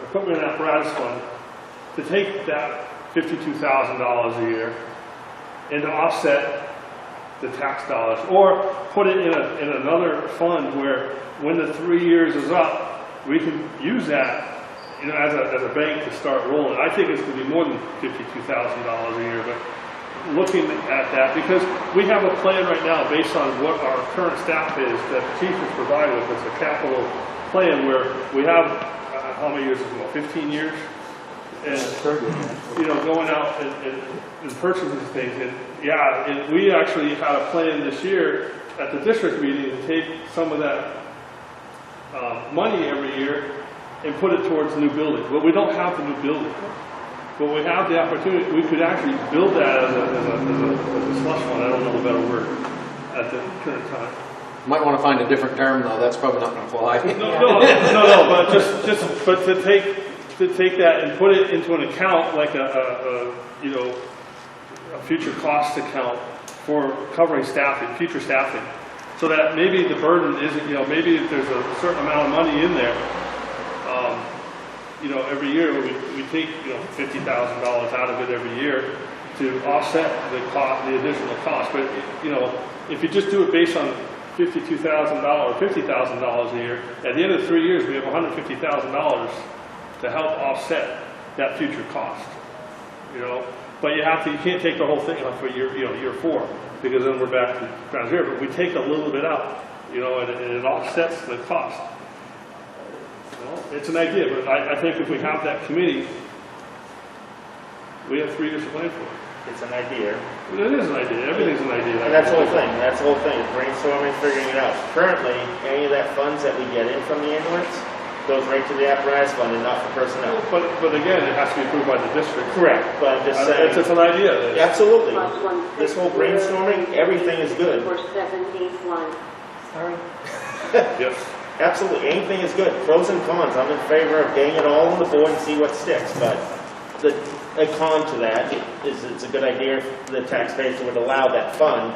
equipment and apparatus fund to take that $52,000 a year and to offset the tax dollars, or put it in another fund where when the 3 years is up, we can use that as a bank to start rolling. I think it's going to be more than $52,000 a year, but looking at that, because we have a plan right now based on what our current staff is that the chief has provided with us, a capital plan where we have, how many years is it, 15 years? and, you know, going out and purchasing things. And yeah, and we actually had a plan this year at the district meeting to take some of that money every year and put it towards new buildings. But we don't have the new building. But we have the opportunity, we could actually build that as a slush fund, I don't know a better word, at the current time. Might want to find a different term, though. That's probably not going to fly. No, but but to take that and put it into an account like you know, a future cost account for covering staffing, future staffing, so that maybe the burden isn't, you know, maybe if there's a certain amount of money in there, you know, every year we take, you know, $50,000 out of it every year to offset the cost, the additional cost. But you know, if you just do it based on $52,000 or $50,000 a year, at the end of 3 years we have $150,000 to help offset that future cost. You know, but you can't take the whole thing off for year 4, because then we're back to ground zero. But we take a little bit out, you know, and it offsets the cost. Well, it's an idea, but I think if we have that committee, we have 3 years to plan for it. It's an idea. It is an idea. Everything's an idea. And that's the whole thing. That's the whole thing. It's brainstorming, figuring it out. Currently, any of that funds that we get in from the ambulance goes right to the apparatus fund and not for personnel. But again, it has to be approved by the district. Correct. But I'm just saying. It's an idea. Absolutely. This whole brainstorming, everything is good. Sorry. Yes. Absolutely. Anything is good. Pros and cons. I'm in favor of getting it all on the board and see what sticks. But a con to that is it's a good idea if the taxpayers would allow that fund,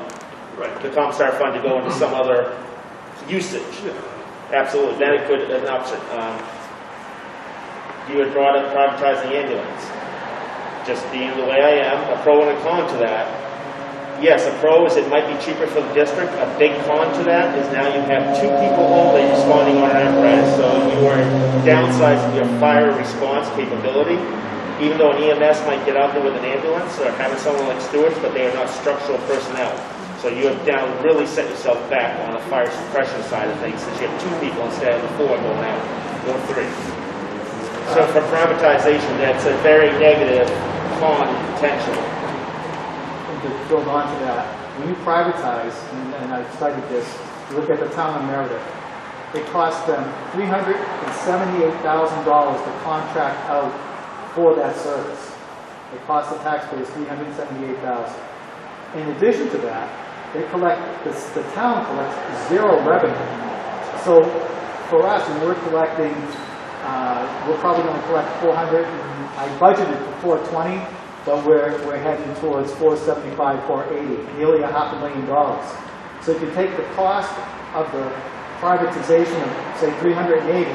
Right. the ComStar fund, to go into some other usage. Absolutely. Then it could an option. You had brought up privatizing the ambulance. Just being the way I am, a pro and a con to that. Yes, a pro is it might be cheaper for the district. A big con to that is now you have 2 people only responding on an apparatus, so you are downsizing your fire response capability. Even though an EMS might get out there with an ambulance or having someone like stewards, but they are not structural personnel. So you have really set yourself back on the fire suppression side of things, since you have 2 people instead of the 4 going out, or 3. So for privatization, that's a very negative con potential. And to build on to that, when you privatize, and I've studied this, you look at the town of Meredith, it cost them $378,000 to contract out for that service. It cost the taxpayers $378,000. In addition to that, they collect, the town collects 0 revenue. So for us, when we're collecting, we're probably going to collect 400. I budgeted for 420, but we're heading towards 475, 480, nearly $500,000. So if you take the cost of the privatization of, say, 380,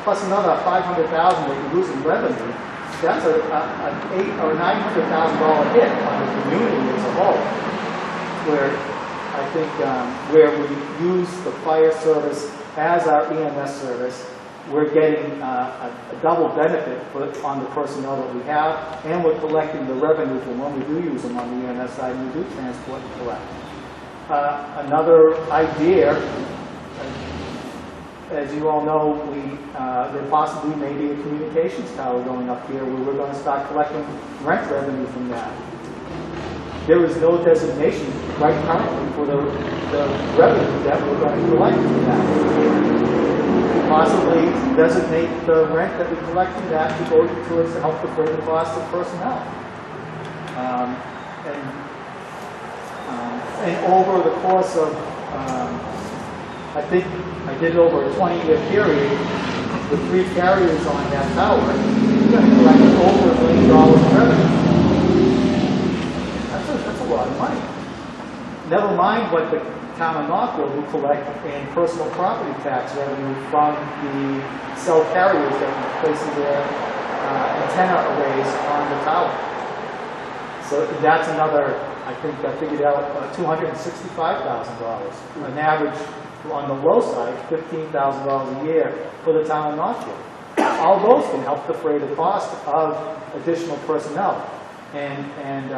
plus another 500,000 that you lose in revenue, that's an $800,000 or $900,000 hit on the community as a whole. Where I think where we use the fire service as our EMS service, we're getting a double benefit on the personnel that we have, and we're collecting the revenue from when we do use them on the EMS side, and we do transport and collect. Another idea, as you all know, there possibly may be a communications tower going up here where we're going to start collecting rent revenue from that. There is no designation right currently for the revenue that we're going to collect from that. Possibly designate the rent that we collect from that to go towards to help defray the cost of personnel. And over the course of, I think I did over a 20-year period with 3 carriers on that tower, we're going to collect over $1 million in revenue. That's a lot of money. Never mind what the town of Northfield will collect in personal property tax revenue from the cell carriers that are placing their antenna arrays on the tower. So that's another, I think I figured out, $265,000. An average on the low side, $15,000 a year for the town of Northfield. All those can help defray the cost of additional personnel. And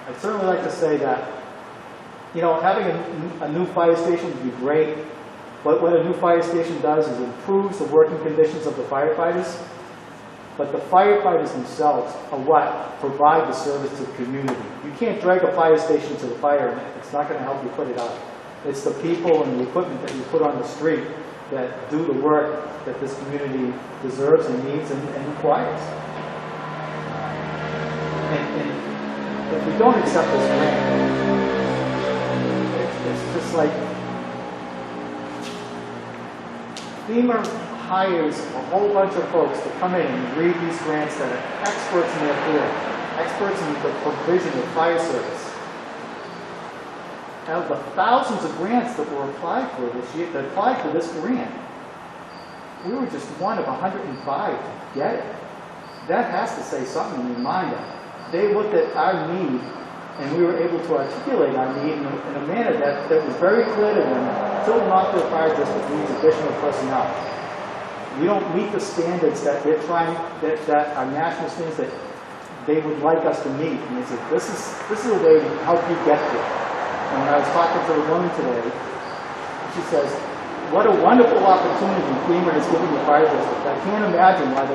I'd certainly like to say that, you know, having a new fire station would be great, but what a new fire station does is improves the working conditions of the firefighters. But the firefighters themselves are what provide the service to the community. You can't drag a fire station to the fire, and it's not going to help you put it out. It's the people and the equipment that you put on the street that do the work that this community deserves and needs and requires. And if we don't accept this grant, it's just like FEMA hires a whole bunch of folks to come in and read these grants that are experts in their field, experts in the provision of fire service. Out of the thousands of grants that were applied for this year, that applied for this grant, we were just one of 105 to get it. That has to say something in your mind. They looked at our need, and we were able to articulate our need in a manner that was very clear to them. Tilton Northfield Fire District needs additional personnel. We don't meet the standards that they're trying, that are national standards that they would like us to meet. And they said, this is a way to help you get there. And when I was talking to a woman today, she says, what a wonderful opportunity FEMA is giving the fire district. I can't imagine why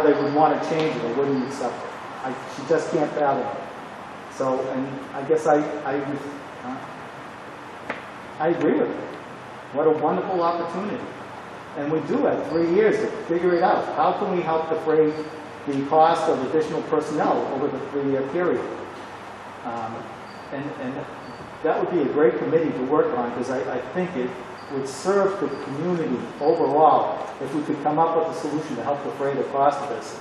they would want to change it or wouldn't accept it. She just can't fathom it. So, and I guess I agree with her. What a wonderful opportunity. And we do have 3 years to figure it out. How can we help defray the cost of additional personnel over the 3-year period? And that would be a great committee to work on, because I think it would serve the community overall if we could come up with a solution to help defray the cost of this.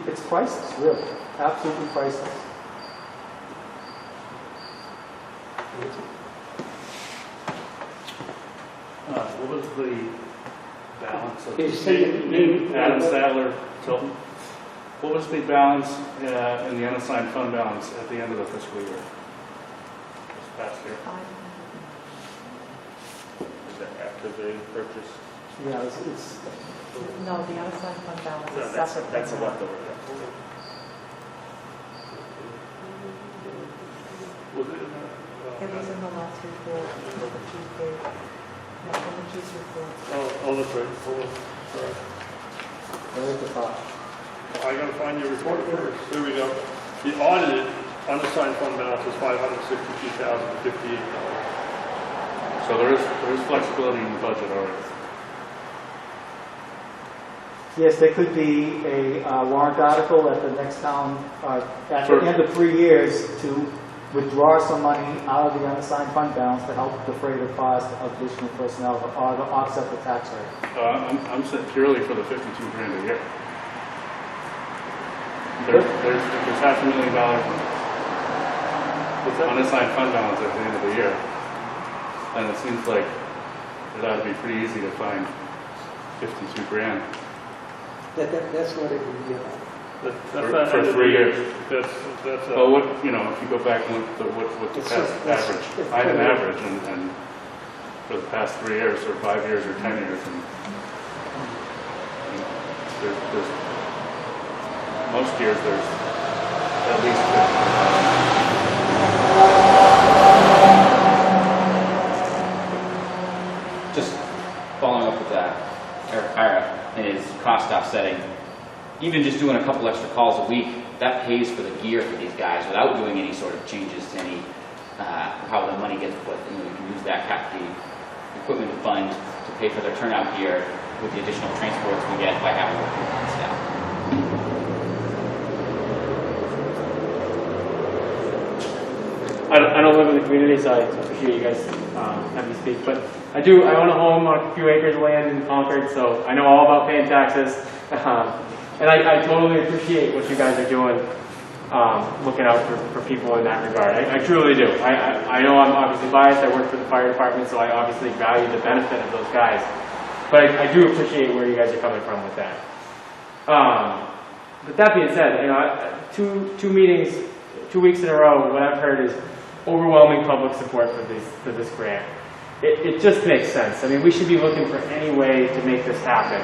It's priceless, really. Absolutely priceless. What was the balance of Adam Sadler, Tilton? What was the balance in the unassigned fund balance at the end of the fiscal year? This past year? Is that after the purchase? Yeah, it's No, the unassigned fund balance No, is that's separate. a leftover. Was it? It was in the last report, the Tuesday, no, in the Tuesday report. Oh, that's right. right at the top. I gotta find your report first. Here we go. The audited unassigned fund balance is $562,058. So there is flexibility in the budget already. Yes, there could be a warrant article at the next town, at the end of 3 years, to withdraw some money out of the unassigned fund balance to help defray the cost of additional personnel or to offset the tax rate. I'm saying purely for the $52,000 a year. There's $500,000 unassigned fund balance at the end of the year, and it seems like it ought to be pretty easy to find $52,000 That's not even, for 3 years. That's Well, what, if you go back and look at what the past average, find an average, and for the past 3 years, or 5 years, or 10 years, and there's most years there's at least 50. Just following up with Eric Ira and his cost offsetting, even just doing a couple extra calls a week, that pays for the gear for these guys without doing any sort of changes to any how the money gets put. You can use the equipment fund to pay for their turnout gear with the additional transports we get by having more people on staff. I don't live in the community, so I appreciate you guys having me speak. But I own a home on a few acres of land in Concord, so I know all about paying taxes. And I totally appreciate what you guys are doing, looking out for people in that regard. I truly do. I know I'm obviously biased. I work for the fire department, so I obviously value the benefit of those guys. But I do appreciate where you guys are coming from with that. But that being said, 2 meetings, 2 weeks in a row, what I've heard is overwhelming public support for this grant. It just makes sense. I mean, we should be looking for any way to make this happen,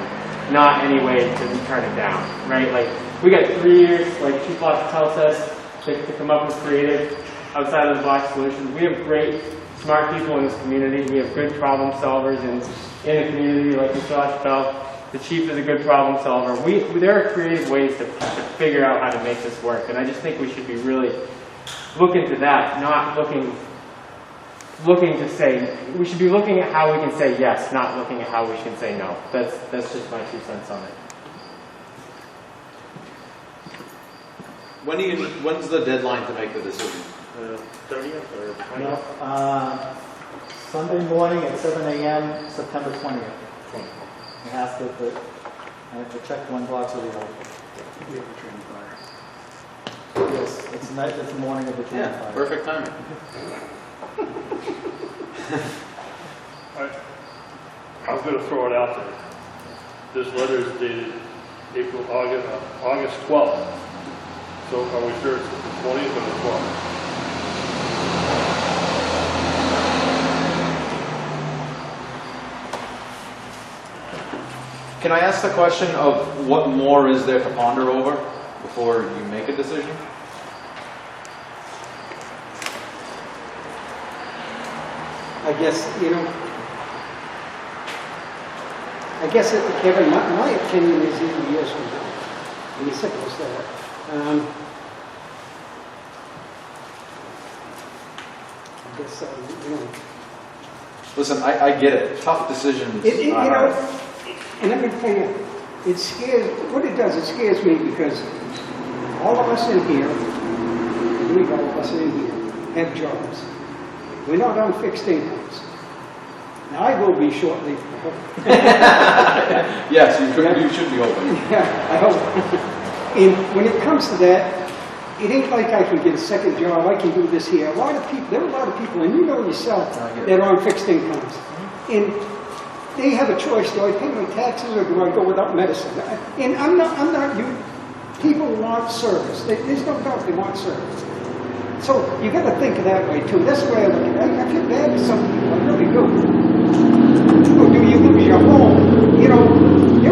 not any way to turn it down, right? Like, we got 3 years, like Chief Lachapelle says, to come up with creative, outside of the box solutions. We have great, smart people in this community. We have good problem solvers in the community, like Chief Lachapelle. the chief is a good problem solver. There are creative ways to figure out how to make this work, and I just think we should be really looking to that, not looking to say, we should be looking at how we can say yes, not looking at how we can say no. That's just my 2 cents on it. When's the deadline to make the decision? 30th or 20th? No, Sunday morning at 7 a.m., September 20th. It has to, I have to check one box or the other. Yes, it's the morning of the training Yeah, fire. perfect timing. I was going to throw it out there. This letter is dated August 12th. So are we sure it's the 20th or the 12th? Can I ask the question of what more is there to ponder over before you make a decision? I guess, Kevin, my opinion is even years from now. And it's simple as that. I guess, Listen, I get it. Tough decisions. And let me tell you, it scares, what it does, it scares me because all of us in here, I believe all of us in here, have jobs. We're not on fixed incomes. Now, I will be shortly. Yes, you should be hoping. Yeah, I hope. And when it comes to that, it ain't like I can get a second job, I can do this here. There are a lot of people, and you know yourself, that are on fixed incomes. And they have a choice, do I pay my taxes or do I go without medicine? And I'm not you. People want service. There's no doubt they want service. So you got to think of that way too. That's the way I look at it. I feel bad for some people, I really do. Or do you lose your home? There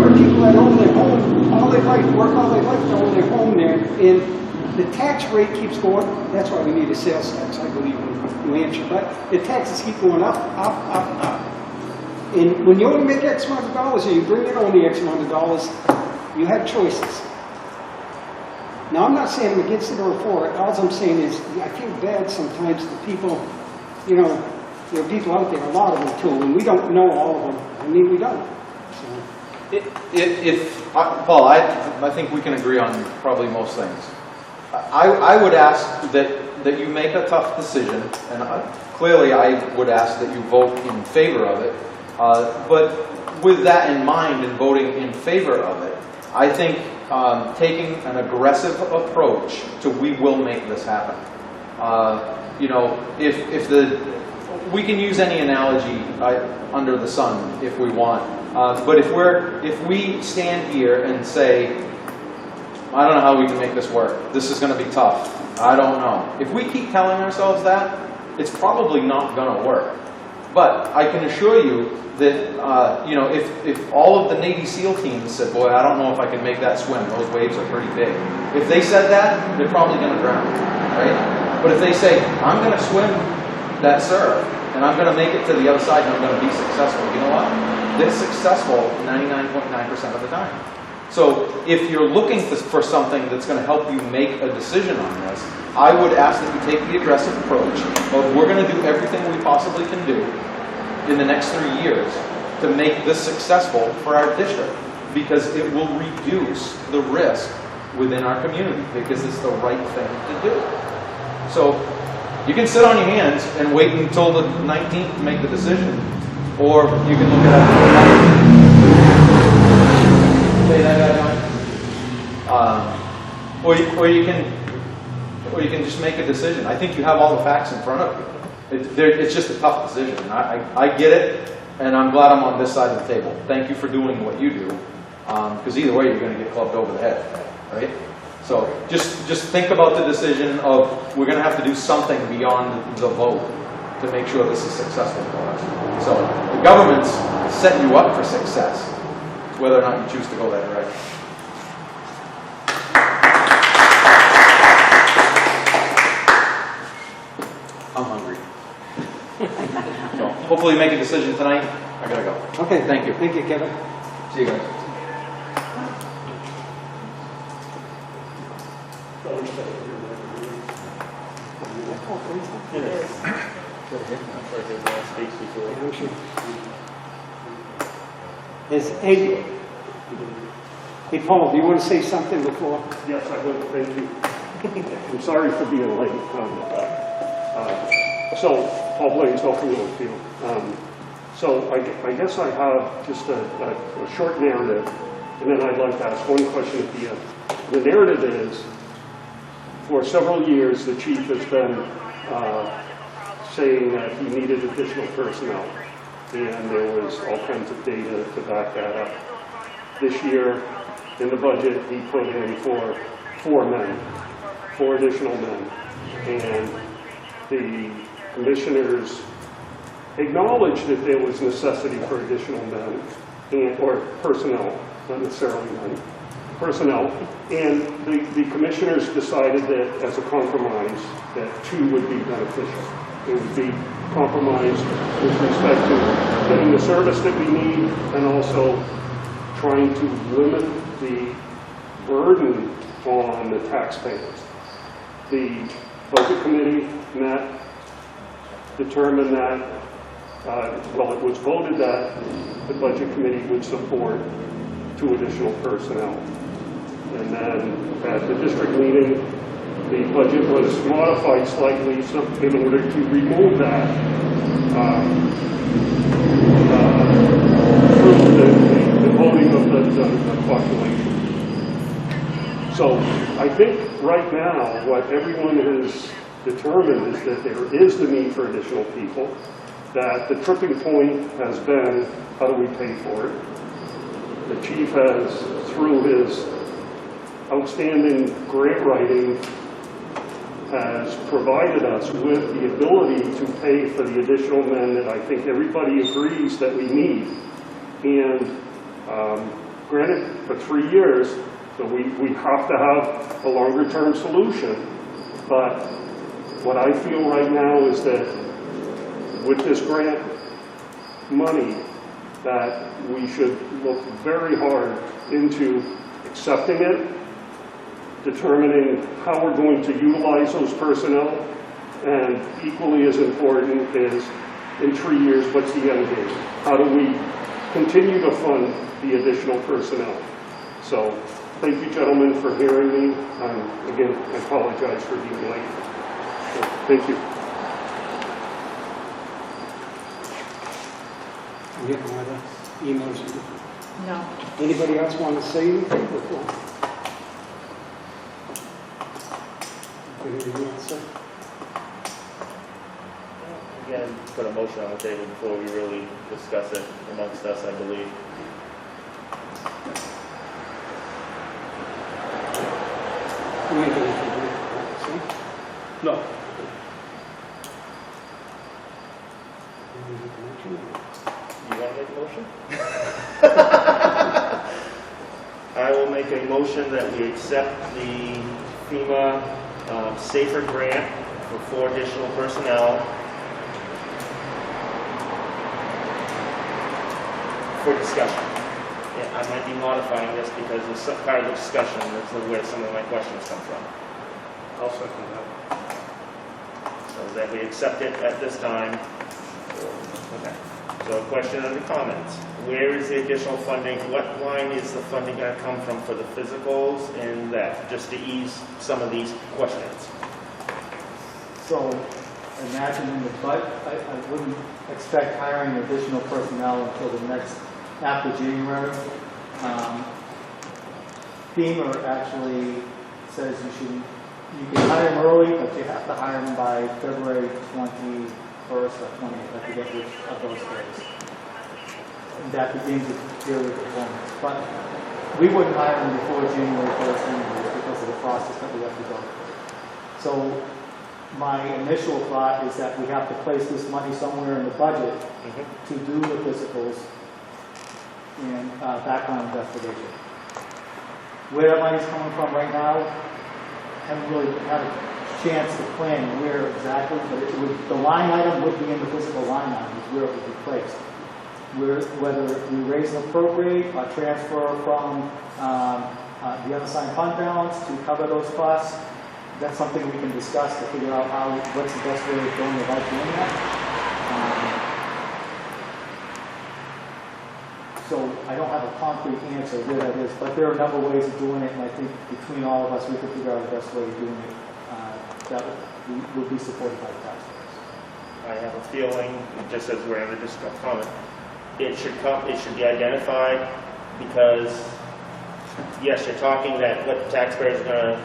are people that own their home all their life, work all their life to own their home there, and the tax rate keeps going. That's why we need a sales tax, I believe, in New Hampshire. But the taxes keep going up, up, up, up. And when you only make X amount of dollars, or you bring in only X amount of dollars, you have choices. Now, I'm not saying I'm against it or for it. All I'm saying is I feel bad sometimes to people, there are people out there, a lot of them too, and we don't know all of them. I mean, we don't. Paul, I think we can agree on probably most things. I would ask that you make a tough decision, and clearly I would ask that you vote in favor of it. But with that in mind and voting in favor of it, I think taking an aggressive approach to we will make this happen. We can use any analogy under the sun if we want, but if we stand here and say, I don't know how we can make this work. This is going to be tough. I don't know. If we keep telling ourselves that, it's probably not going to work. But I can assure you that, if all of the Navy SEAL teams said, boy, I don't know if I can make that swim, those waves are pretty big. If they said that, they're probably going to drown, right? But if they say, I'm going to swim that surf, and I'm going to make it to the other side, and I'm going to be successful, you know what? They're successful 99.9% of the time. So if you're looking for something that's going to help you make a decision on this, I would ask that you take the aggressive approach of we're going to do everything we possibly can do in the next 3 years to make this successful for our district, because it will reduce the risk within our community, because it's the right thing to do. So you can sit on your hands and wait until the 19th to make the decision, or you can look at it. Say that, or you can just make a decision. I think you have all the facts in front of you. It's just a tough decision. I get it, and I'm glad I'm on this side of the table. Thank you for doing what you do, because either way you're going to get clubbed over the head, right? So just think about the decision of we're going to have to do something beyond the vote to make sure this is successful for us. So the government's set you up for success, whether or not you choose to go that direction. I'm hungry. So hopefully you make a decision tonight. I gotta go. Okay. Thank you. Thank you, Kevin. See you guys. It is. Hey, Paul, do you want to say something before? Yes, I would, thank you. I'm sorry for being late. So, Paul Blaisdell from Northfield. So I guess I have just a short narrative, and then I'd like to ask one question at the end. The narrative is, for several years, the chief has been saying that he needed additional personnel, and there was all kinds of data to back that up. This year, in the budget, he put in for 4 additional men, and the commissioners acknowledged that there was necessity for additional men, or personnel, not necessarily men, personnel, and the commissioners decided that as a compromise, that 2 would be beneficial. It would be compromised with respect to getting the service that we need and also trying to limit the burden on the taxpayers. The budget committee met, determined that, well, it was voted that the budget committee would support 2 additional personnel. And then at the district meeting, the budget was modified slightly in order to remove that through the voting of the population. So I think right now what everyone has determined is that there is the need for additional people, that the tripping point has been how do we pay for it. The chief has, through his outstanding grant writing, has provided us with the ability to pay for the additional men that I think everybody agrees that we need. And granted, for 3 years, so we have to have a longer term solution. But what I feel right now is that with this grant money, that we should look very hard into accepting it, determining how we're going to utilize those personnel, and equally as important is, in 3 years, what's the end game? How do we continue to fund the additional personnel? So, thank you, gentlemen, for hearing me. Again, I apologize for being late. So, thank you. We have no other emails. No. Anybody else want to say anything before? Anything else, sir? Again, put a motion on the table before we really discuss it amongst us, I believe. You ain't gonna do it, No. You want to make a motion? I will make a motion that we accept the FEMA SAFER grant for 4 additional personnel for discussion. Yeah, I might be modifying this because it's some part of the discussion. That's where some of my questions come from. I'll second that. So that we accept it at this time. Okay. So a question and a comment. Where is the additional funding? What line is the funding going to come from for the physicals and that, just to ease some of these questions? So imagine in the budget, I wouldn't expect hiring additional personnel until the next, after January. FEMA actually says you can hire them early, but you have to hire them by February 21st or 20th, I forget which of those days. And that begins with yearly performance. But we wouldn't hire them before January 1st anyway because of the process that we have to go through. So my initial thought is that we have to place this money somewhere in the budget to do the physicals and background investigation. Where that money's coming from right now, haven't really had a chance to plan where exactly, but the line item would be in the physical line item, is where it would be placed. Whether we raise and appropriate or transfer from the unassigned fund balance to cover those costs, that's something we can discuss to figure out what's the best way of going about doing that. So I don't have a concrete answer where that is, but there are a number of ways of doing it, and I think between all of us, we can figure out the best way of doing it that would be supported by the taxpayers. I have a feeling, just as we're having this comment, it should be identified, because yes, you're talking that what the taxpayers are going to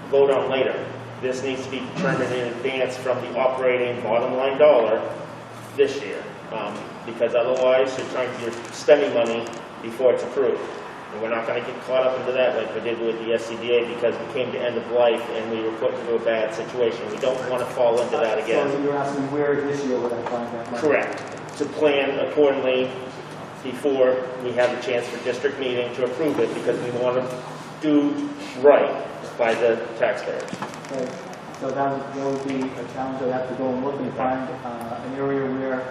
vote on later. This needs to be determined in advance from the operating bottom line dollar this year. Because otherwise you're spending money before it's approved. And we're not going to get caught up into that like we did with the SCBA, because we came to end of life and we were put into a bad situation. We don't want to fall into that again. So you're asking where this year would I find that money? Correct. To plan accordingly before we have the chance for district meeting to approve it, because we want to do right by the taxpayers. Right. So that would be a challenge. I'd have to go and look and find an area where,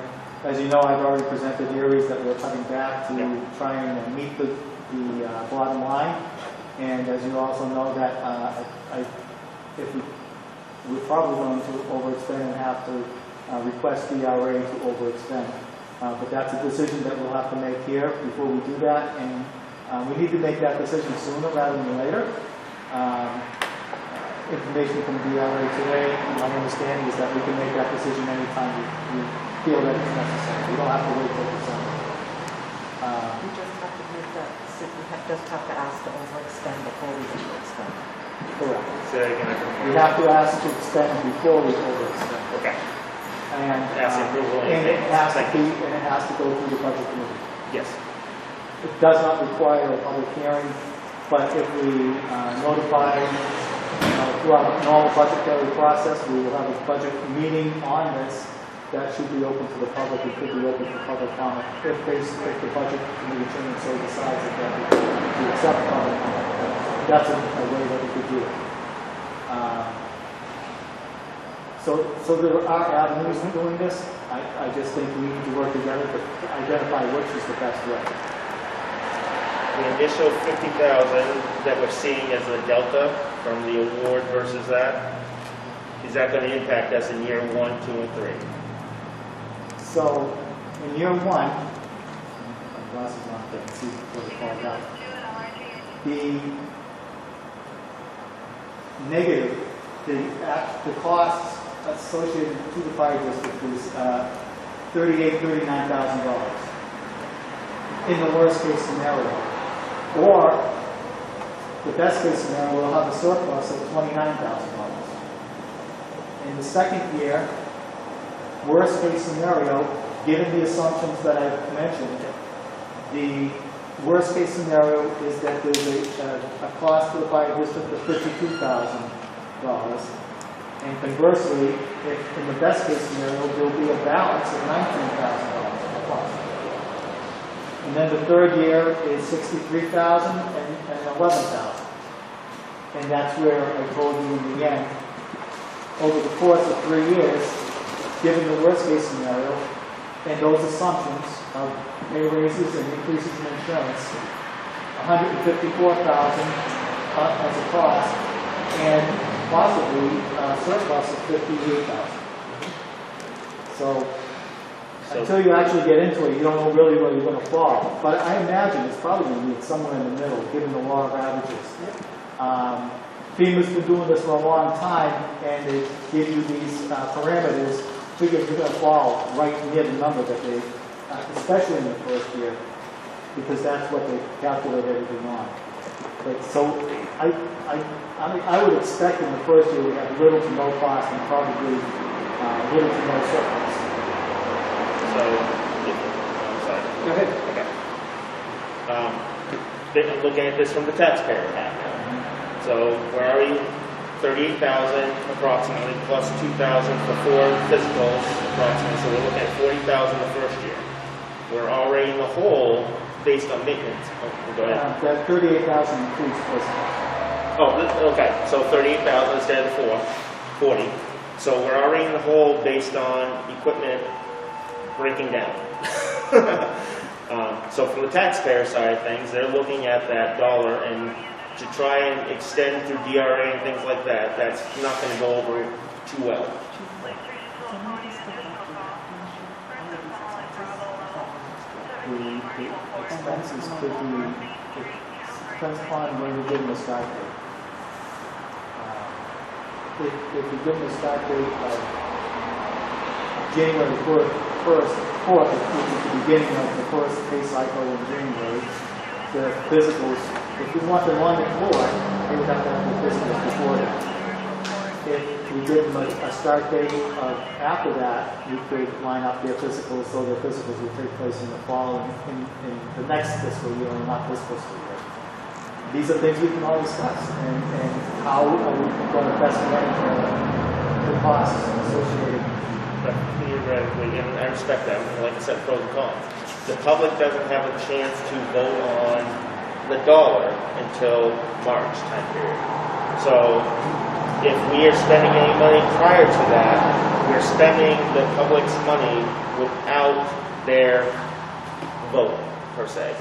as you know, I've already presented areas that we're cutting back to try and meet the bottom line. And as you also know, that we're probably going to overextend and have to request DRA to overextend. But that's a decision that we'll have to make here before we do that. And we need to make that decision sooner rather than later. Information from DRA today, my understanding is that we can make that decision anytime we feel that it's necessary. We don't have to wait till December. We just have to make that, just have to ask to overextend before we overextend. Correct. Say again. We have to ask to extend before we overextend. Okay. And, Ask approval in and it advance. has to go through the budget committee. Yes. It does not require a public hearing, but if we notify through our normal budgetary process, we will have a budget meeting on this. That should be open to the public. It could be open for public comment if the budget committee chairman so decides that we accept public comment. That's a way that we could do it. So there are avenues to doing this. I just think we need to work together to identify which is the best way. The initial 50,000 that we're seeing as a delta from the award versus that, is that going to impact us in year 1, 2, and 3? So in year 1, my glasses on, I can see before it falls out. The negative, the costs associated to the fire district is $39,000 in the worst case scenario. Or the best case scenario, we'll have a surplus of $29,000. In the second year, worst case scenario, given the assumptions that I've mentioned, the worst case scenario is that there's a cost to the fire district of $52,000. And conversely, if in the best case scenario, there'll be a balance of $19,000 of cost. And then the third year is $63,000 and $11,000. And that's where I told you in the end, over the course of 3 years, given the worst case scenario, and those assumptions of pay raises and increases in insurance, $154,000 as a cost, and possibly a surplus of $58,000. So until you actually get into it, you don't know really where you're going to fall. But I imagine it's probably going to be somewhere in the middle, given the law of averages. FEMA's been doing this for a long time, and they give you these parameters, figure you're going to fall right near the number that they, especially in the first year, because that's what they calculate everything on. But so I would expect in the first year we have little to no cost and probably little to no surplus. So, I'm sorry. Go ahead. Okay. Looking at this from the taxpayer hat. So where are you? 38,000 approximately, plus 2,000 for 4 physicals approximately. So we're looking at 40,000 the first year. We're already in the hole based on maintenance. Oh, go ahead. That 38,000 includes physicals. Oh, okay. So 38,000 instead of 40. So we're already in the hole based on equipment breaking down. So from the taxpayer side of things, they're looking at that dollar and to try and extend through DRA and things like that, that's not going to go over too well. The expenses could be, it depends upon when you give them a start date. If you give them a start date of January 4th, which is the beginning of the first pay cycle in January, the physicals, if you want them on the floor, you would have to have the physicals before that. If we give them a start date of after that, you could line up their physicals so their physicals will take place in the fall in the next fiscal year and not this fiscal year. These are things we can all discuss, and how are we going to best manage the costs associated. But theoretically, and I respect that, like I said, pros and cons. The public doesn't have a chance to vote on the dollar until March time period. So if we are spending any money prior to that, we're spending the public's money without their vote, per se.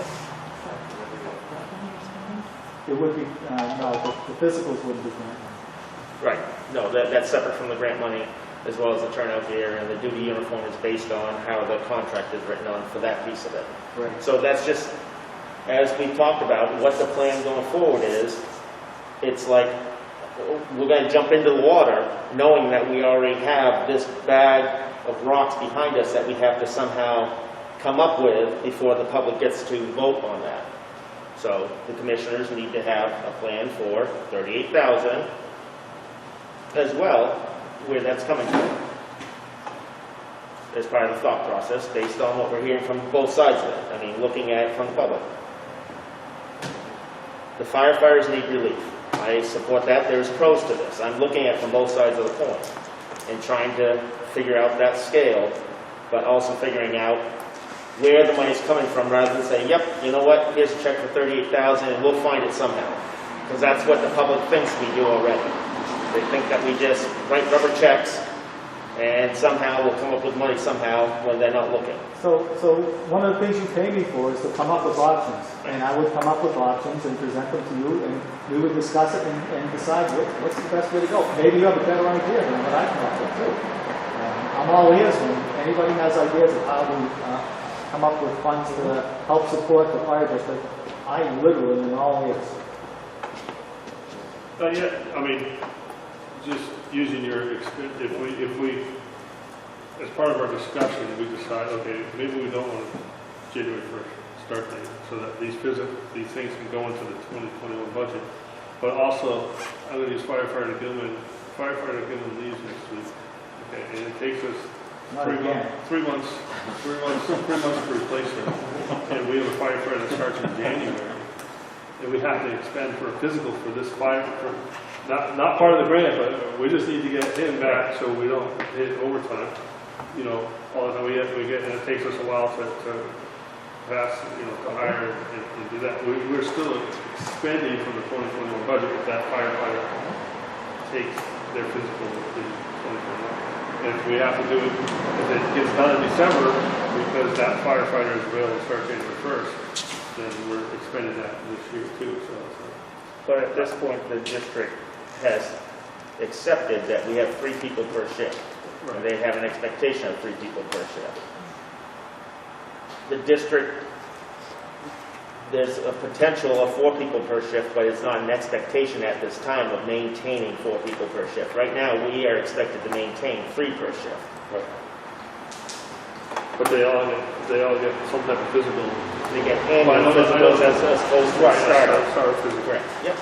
It would be, no, the physicals wouldn't be grant money. Right. No, that's separate from the grant money, as well as the turnout gear, and the duty uniform is based on how the contract is written on for that piece of it. Right. So that's just, as we talked about, what the plan going forward is. It's like we're going to jump into the water knowing that we already have this bag of rocks behind us that we have to somehow come up with before the public gets to vote on that. So the commissioners need to have a plan for $38,000 as well, where that's coming from, as part of the thought process, based on what we're hearing from both sides of it. I mean, looking at it from the public. The firefighters need relief. I support that. There's pros to this. I'm looking at it from both sides of the coin and trying to figure out that scale, but also figuring out where the money's coming from, rather than saying, yep, you know what, here's a check for $38,000 and we'll find it somehow. Because that's what the public thinks we do already. They think that we just write rubber checks and somehow we'll come up with money somehow when they're not looking. So one of the things you pay me for is to come up with options. And I would come up with options and present them to you, and we would discuss it and decide what's the best way to go. Maybe you have a better idea than what I come up with too. I'm all ears when anybody has ideas of how to come up with funds to help support the fire district. I literally am all ears. Yeah, I mean, just using your experience, if we, as part of our discussion, we decide, okay, maybe we don't want a January 1st start date, so that these things can go into the 2021 budget. But also, I'm going to use Firefighter Gilman. Firefighter Gilman leaves next week, okay, and it takes us three months to replace her. And we have a firefighter that starts in January. And we have to expend for a physical for this not part of the grant, but we just need to get him back so we don't hit overtime. You know, all the time and it takes us a while to pass, to hire and do that. We're still expending from the 2021 budget if that firefighter takes their physical in 2021. And if we have to do it, if it gets done in December, because that firefighter is available to start January 1st, then we're expending that this year too. But at this point, the district has accepted that we have 3 people per shift. Right. And they have an expectation of 3 people per shift. The district, there's a potential of 4 people per shift, but it's not an expectation at this time of maintaining 4 people per shift. Right now, we are expected to maintain 3 per shift. Right. But they all get some type of physical. They get annual physicals as opposed to a starter physical. Correct. Yep.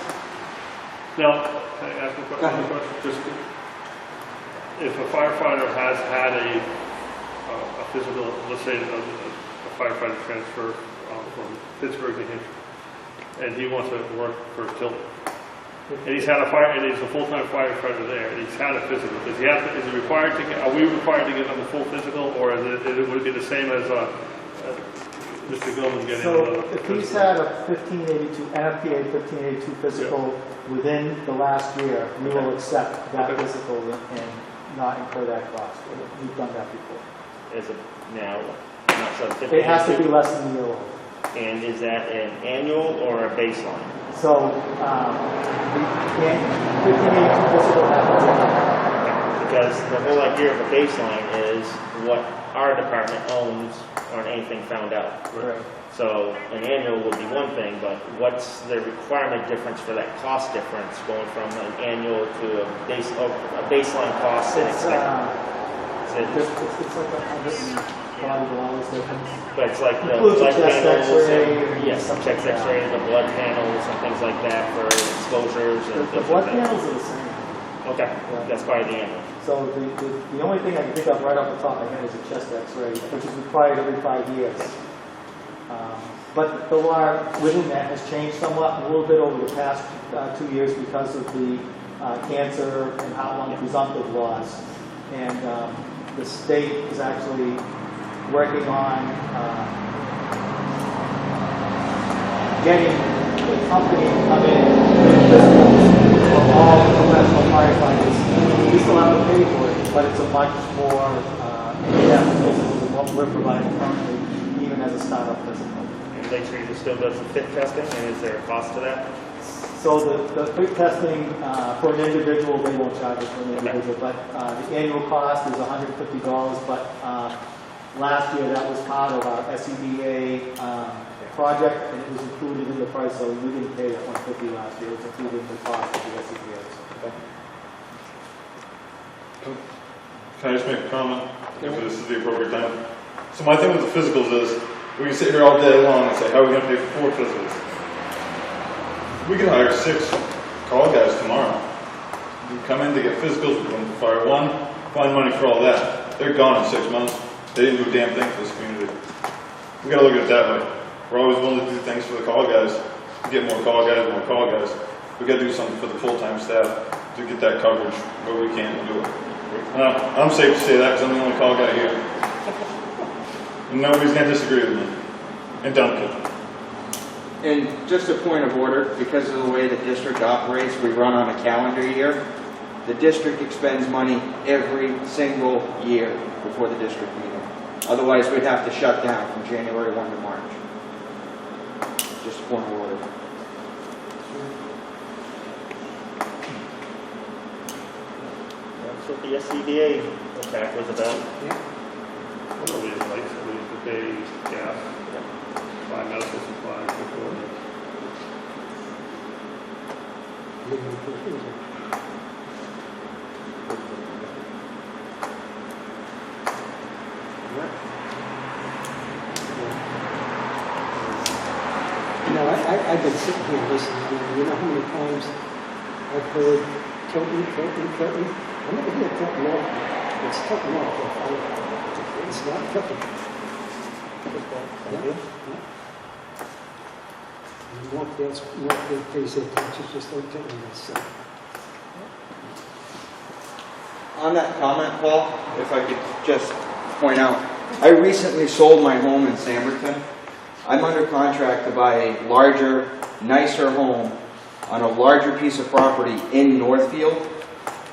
Now, can I ask a question? Just if a firefighter has had a physical, let's say a firefighter transfer from Pittsburgh to Hampshire, and he wants to work for Tilton, and he's had and he's a full-time firefighter there, and he's had a physical. Does he have to? Is he required to get? Are we required to give him a full physical, or would it be the same as Mr. Gilman getting? So if he's had a 1582 NFPA 1582 physical within the last year, we will accept that physical and not incur that cost. We've done that before. Now, I'm not sure. It has to be less than a year old. And is that an annual or a baseline? So, the 1518 fiscal happens in Because the whole idea of a baseline is what our department owns on anything found out. Right. So an annual would be one thing, but what's the requirement difference for that cost difference going from an annual to a baseline cost and It's like $100 difference. But it's like the Includes blood a chest panels X-ray. and, yes, some chest x-rays, the blood panels and things like that for exposures and The things blood like that. panels are the same. Okay, that's part of the annual. So the only thing I can think of right off the top of my head is a chest X-ray, which is required every 5 years. But the law within that has changed somewhat, a little bit over the past 2 years because of the cancer and heart lung presumptive laws. And the state is actually working on getting the company to come in for all professional firefighters. We still have to pay for it, but it's a much more in-depth basis than what we're providing currently, even as a startup physical. And Lake Street still does the fit testing, and is there a cost to that? So the fit testing for an individual, they won't charge us for an individual, but the annual cost is $150, but last year that was part of our SEDA project, and it was included in the price, so we didn't pay that $150 last year, it was included in the cost of the SEDA. Can I just make a comment? If this is the appropriate time. So my thing with the physicals is, we can sit here all day long and say, how are we going to pay for 4 physicals? We can hire 6 call guys tomorrow. You come in to get physicals, we're going to fire 1, find money for all that. They're gone in 6 months. They didn't do a damn thing for this community. We got to look at it that way. We're always willing to do things for the call guys, get more call guys. We got to do something for the full-time staff to get that coverage where we can do it. I'm safe to say that because I'm the only call guy here. And nobody's going to disagree with me. And Duncan. And just a point of order, because of the way the district operates, we run on a calendar year. The district expends money every single year before the district meeting. Otherwise, we'd have to shut down from January 1 to March. Just a point of order. That's what the SCBA attack was about. One of these lights, we used to pay gas, buy medical supplies before. You know, I've been sitting here listening, you know how many times I've heard Tilton. I never hear Tilton North. It's Tilton North. It's not Tilton. Yeah. Northfield pays their taxes just like Tilton does. So. On that comment, Paul, if I could just point out, I recently sold my home in Samberton. I'm under contract to buy a larger, nicer home on a larger piece of property in Northfield.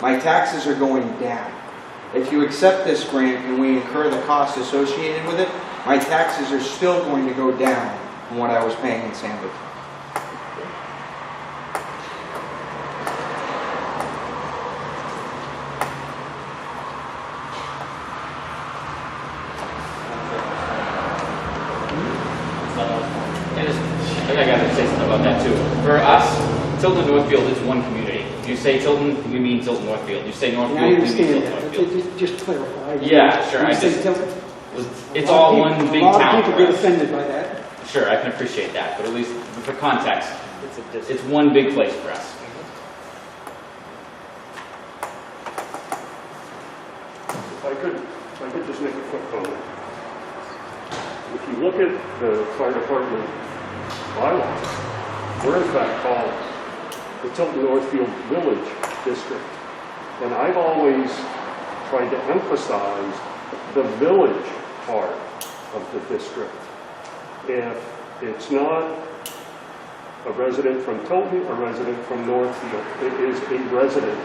My taxes are going down. If you accept this grant and we incur the costs associated with it, my taxes are still going to go down from what I was paying in Samberton. I gotta say something about that too. For us, Tilton Northfield is one community. You say Tilton, we mean Tilton Northfield. You say Northfield, I we mean understand Tilton that. Northfield. Just clarify. Yeah, sure. You I say just, Tilton. it's all one big A lot town of people for get us. offended by that. Sure, I can appreciate that, but at least for context, It's a district. it's one big place for us. If I could just make a quick comment. If you look at the fire department bylaws, we're in fact called the Tilton Northfield Village District. And I've always tried to emphasize the village part of the district. If it's not a resident from Tilton, a resident from Northfield, it is a resident.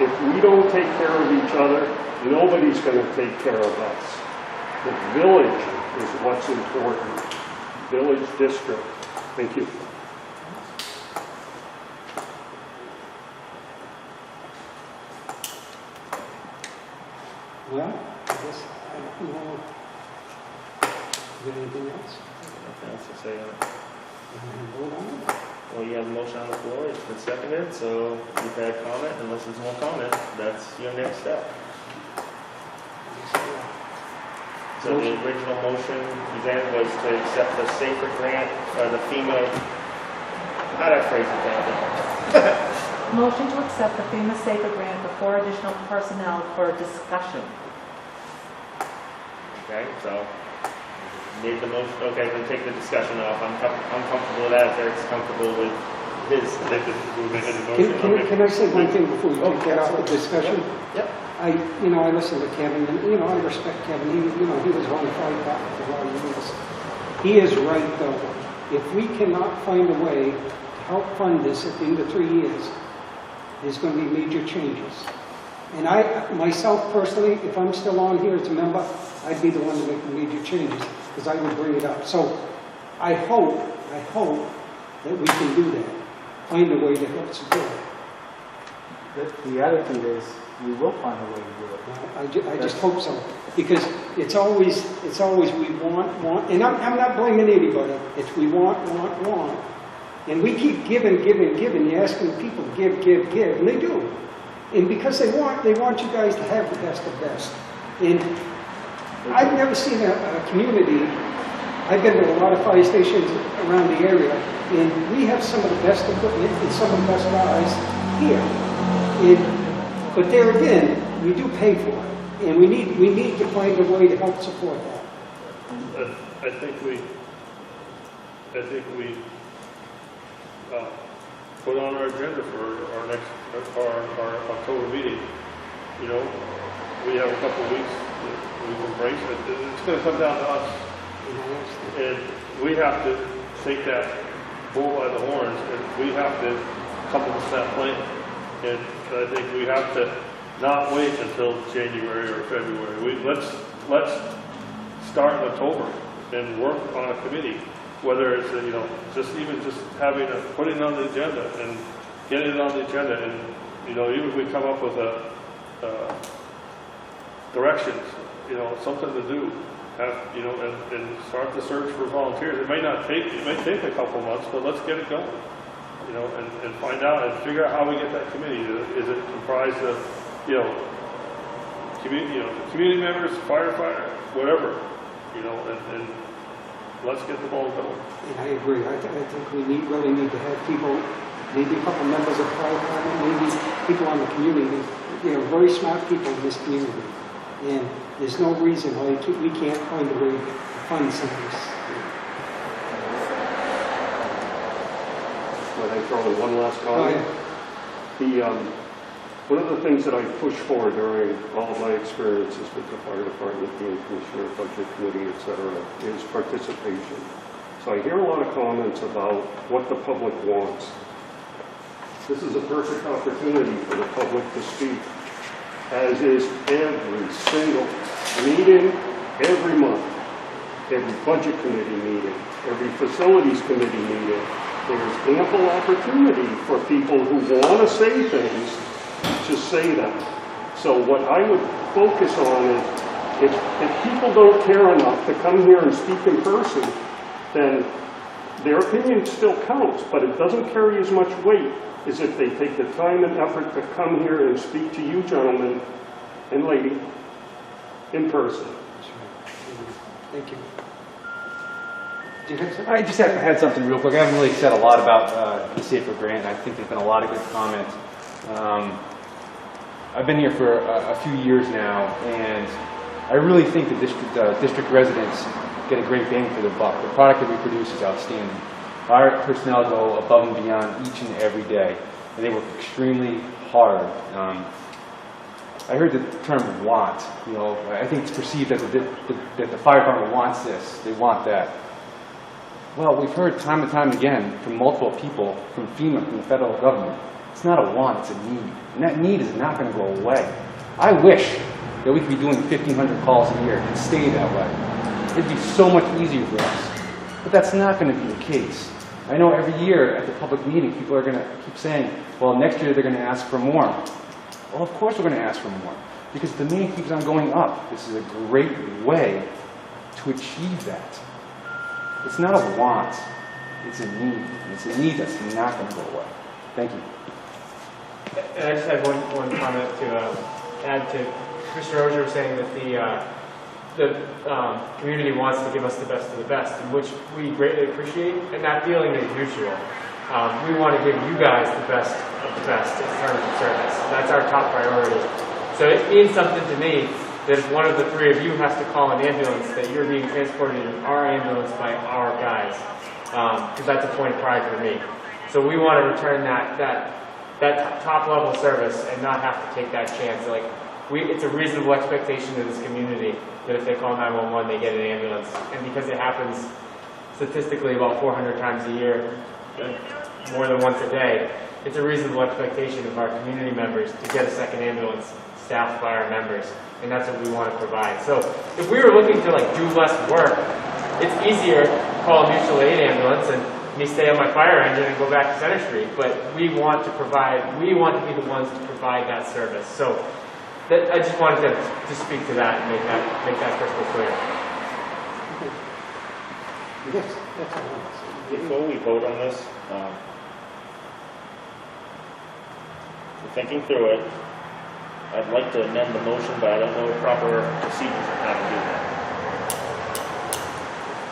If we don't take care of each other, nobody's going to take care of us. The village is what's important. Village district. Thank you. Well, I guess, I don't know. Is there anything else? Nothing else to say on it. Vote on it? Well, you have a motion on the floor, it's been seconded, so you've had a comment, unless there's more comment, that's your next step. So the original motion presented was to accept the SAFER grant, the FEMA, how do I phrase it, Kathy? Motion to accept the FEMA SAFER grant for 4 additional personnel for discussion. Okay, so, made the motion, okay, then take the discussion off, I'm comfortable with that, if Eric's comfortable with his. Can I say one thing before you take that off the discussion? Yep. I listened to Kevin, and, I respect Kevin. He was on the fight back for a lot of years. He is right, though. If we cannot find a way to help fund this at the end of 3 years, there's going to be major changes. And myself personally, if I'm still on here as a member, I'd be the one to make the major changes, because I would bring it up. So I hope that we can do that. Find a way to help support it. The attitude is, we will find a way to do it. I just hope so, because it's always we want, and I'm not blaming anybody. It's we want, and we keep giving. You're asking people to give, and they do. And because they want you guys to have the best of best. And I've never seen a community. I've been to a lot of fire stations around the area, and we have some of the best equipment and some of the best guys here. But there again, we do pay for it, and we need to find a way to help support that. I think we put on our agenda for our next, our October meeting. We have a couple of weeks that we can brace it. It's going to come down to us. And we have to take that bull by the horns, and we have to come up with that plan. And I think we have to not wait until January or February. Let's start in October and work on a committee, whether it's just having putting it on the agenda and getting it on the agenda, and even if we come up with directions, something to do. And start the search for volunteers. It may take a couple months, but let's get it going. And find out and figure out how we get that committee. Is it comprised of, community members, firefighter, whatever, and let's get the ball going. And I agree. I think we really need to have people, maybe a couple members of the fire department, maybe people on the community, very smart people in this community. And there's no reason why we can't find a way to fund some of this. I throw in one last comment. One of the things that I push for during all of my experiences with the fire department, being commissioner, budget committee, etc., is participation. So I hear a lot of comments about what the public wants. This is a perfect opportunity for the public to speak, as is every single meeting, every month, every budget committee meeting, every facilities committee meeting. There's ample opportunity for people who want to say things to say them. So what I would focus on is if people don't care enough to come here and speak in person, then their opinion still counts, but it doesn't carry as much weight as if they take the time and effort to come here and speak to you gentlemen and lady in person. Thank you. I just had something real quick. I haven't really said a lot about the SAFER grant. I think there's been a lot of good comments. I've been here for a few years now, and I really think the district residents get a great bang for their buck. The product that we produce is outstanding. Our personnel go above and beyond each and every day, and they work extremely hard. I heard the term want. I think it's perceived as that the fire department wants this, they want that. Well, we've heard time and time again from multiple people, from FEMA, from the federal government, it's not a want, it's a need. And that need is not going to go away. I wish that we could be doing 1,500 calls a year and stay that way. It'd be so much easier for us. But that's not going to be the case. I know every year at the public meeting, people are going to keep saying, well, next year they're going to ask for more. Well, of course we're going to ask for more. because demand keeps on going up. This is a great way to achieve that. It's not a want, it's a need. And it's a need that's not going to go away. Thank you. And I just had one comment to add to Mr. Ozier saying that the community wants to give us the best of the best, which we greatly appreciate, and that feeling is mutual. We want to give you guys the best of the best in terms of service. That's our top priority. So it means something to me that if one of the three of you has to call an ambulance, that you're being transported in our ambulance by our guys, because that's a point of pride for me. So we want to return that top level service and not have to take that chance. Like it's a reasonable expectation of this community that if they call 911, they get an ambulance. And because it happens statistically about 400 times a year, more than once a day, it's a reasonable expectation of our community members to get a second ambulance staffed by our members. And that's what we want to provide. So if we were looking to do less work, it's easier to call a mutual aid ambulance and me stay on my fire engine and go back to Center Street. But we want to be the ones to provide that service. So I just wanted to speak to that and make that crystal clear. Yes, that's all. Before we vote on this, thinking through it, I'd like to amend the motion, but I don't know the proper procedures on how to do that.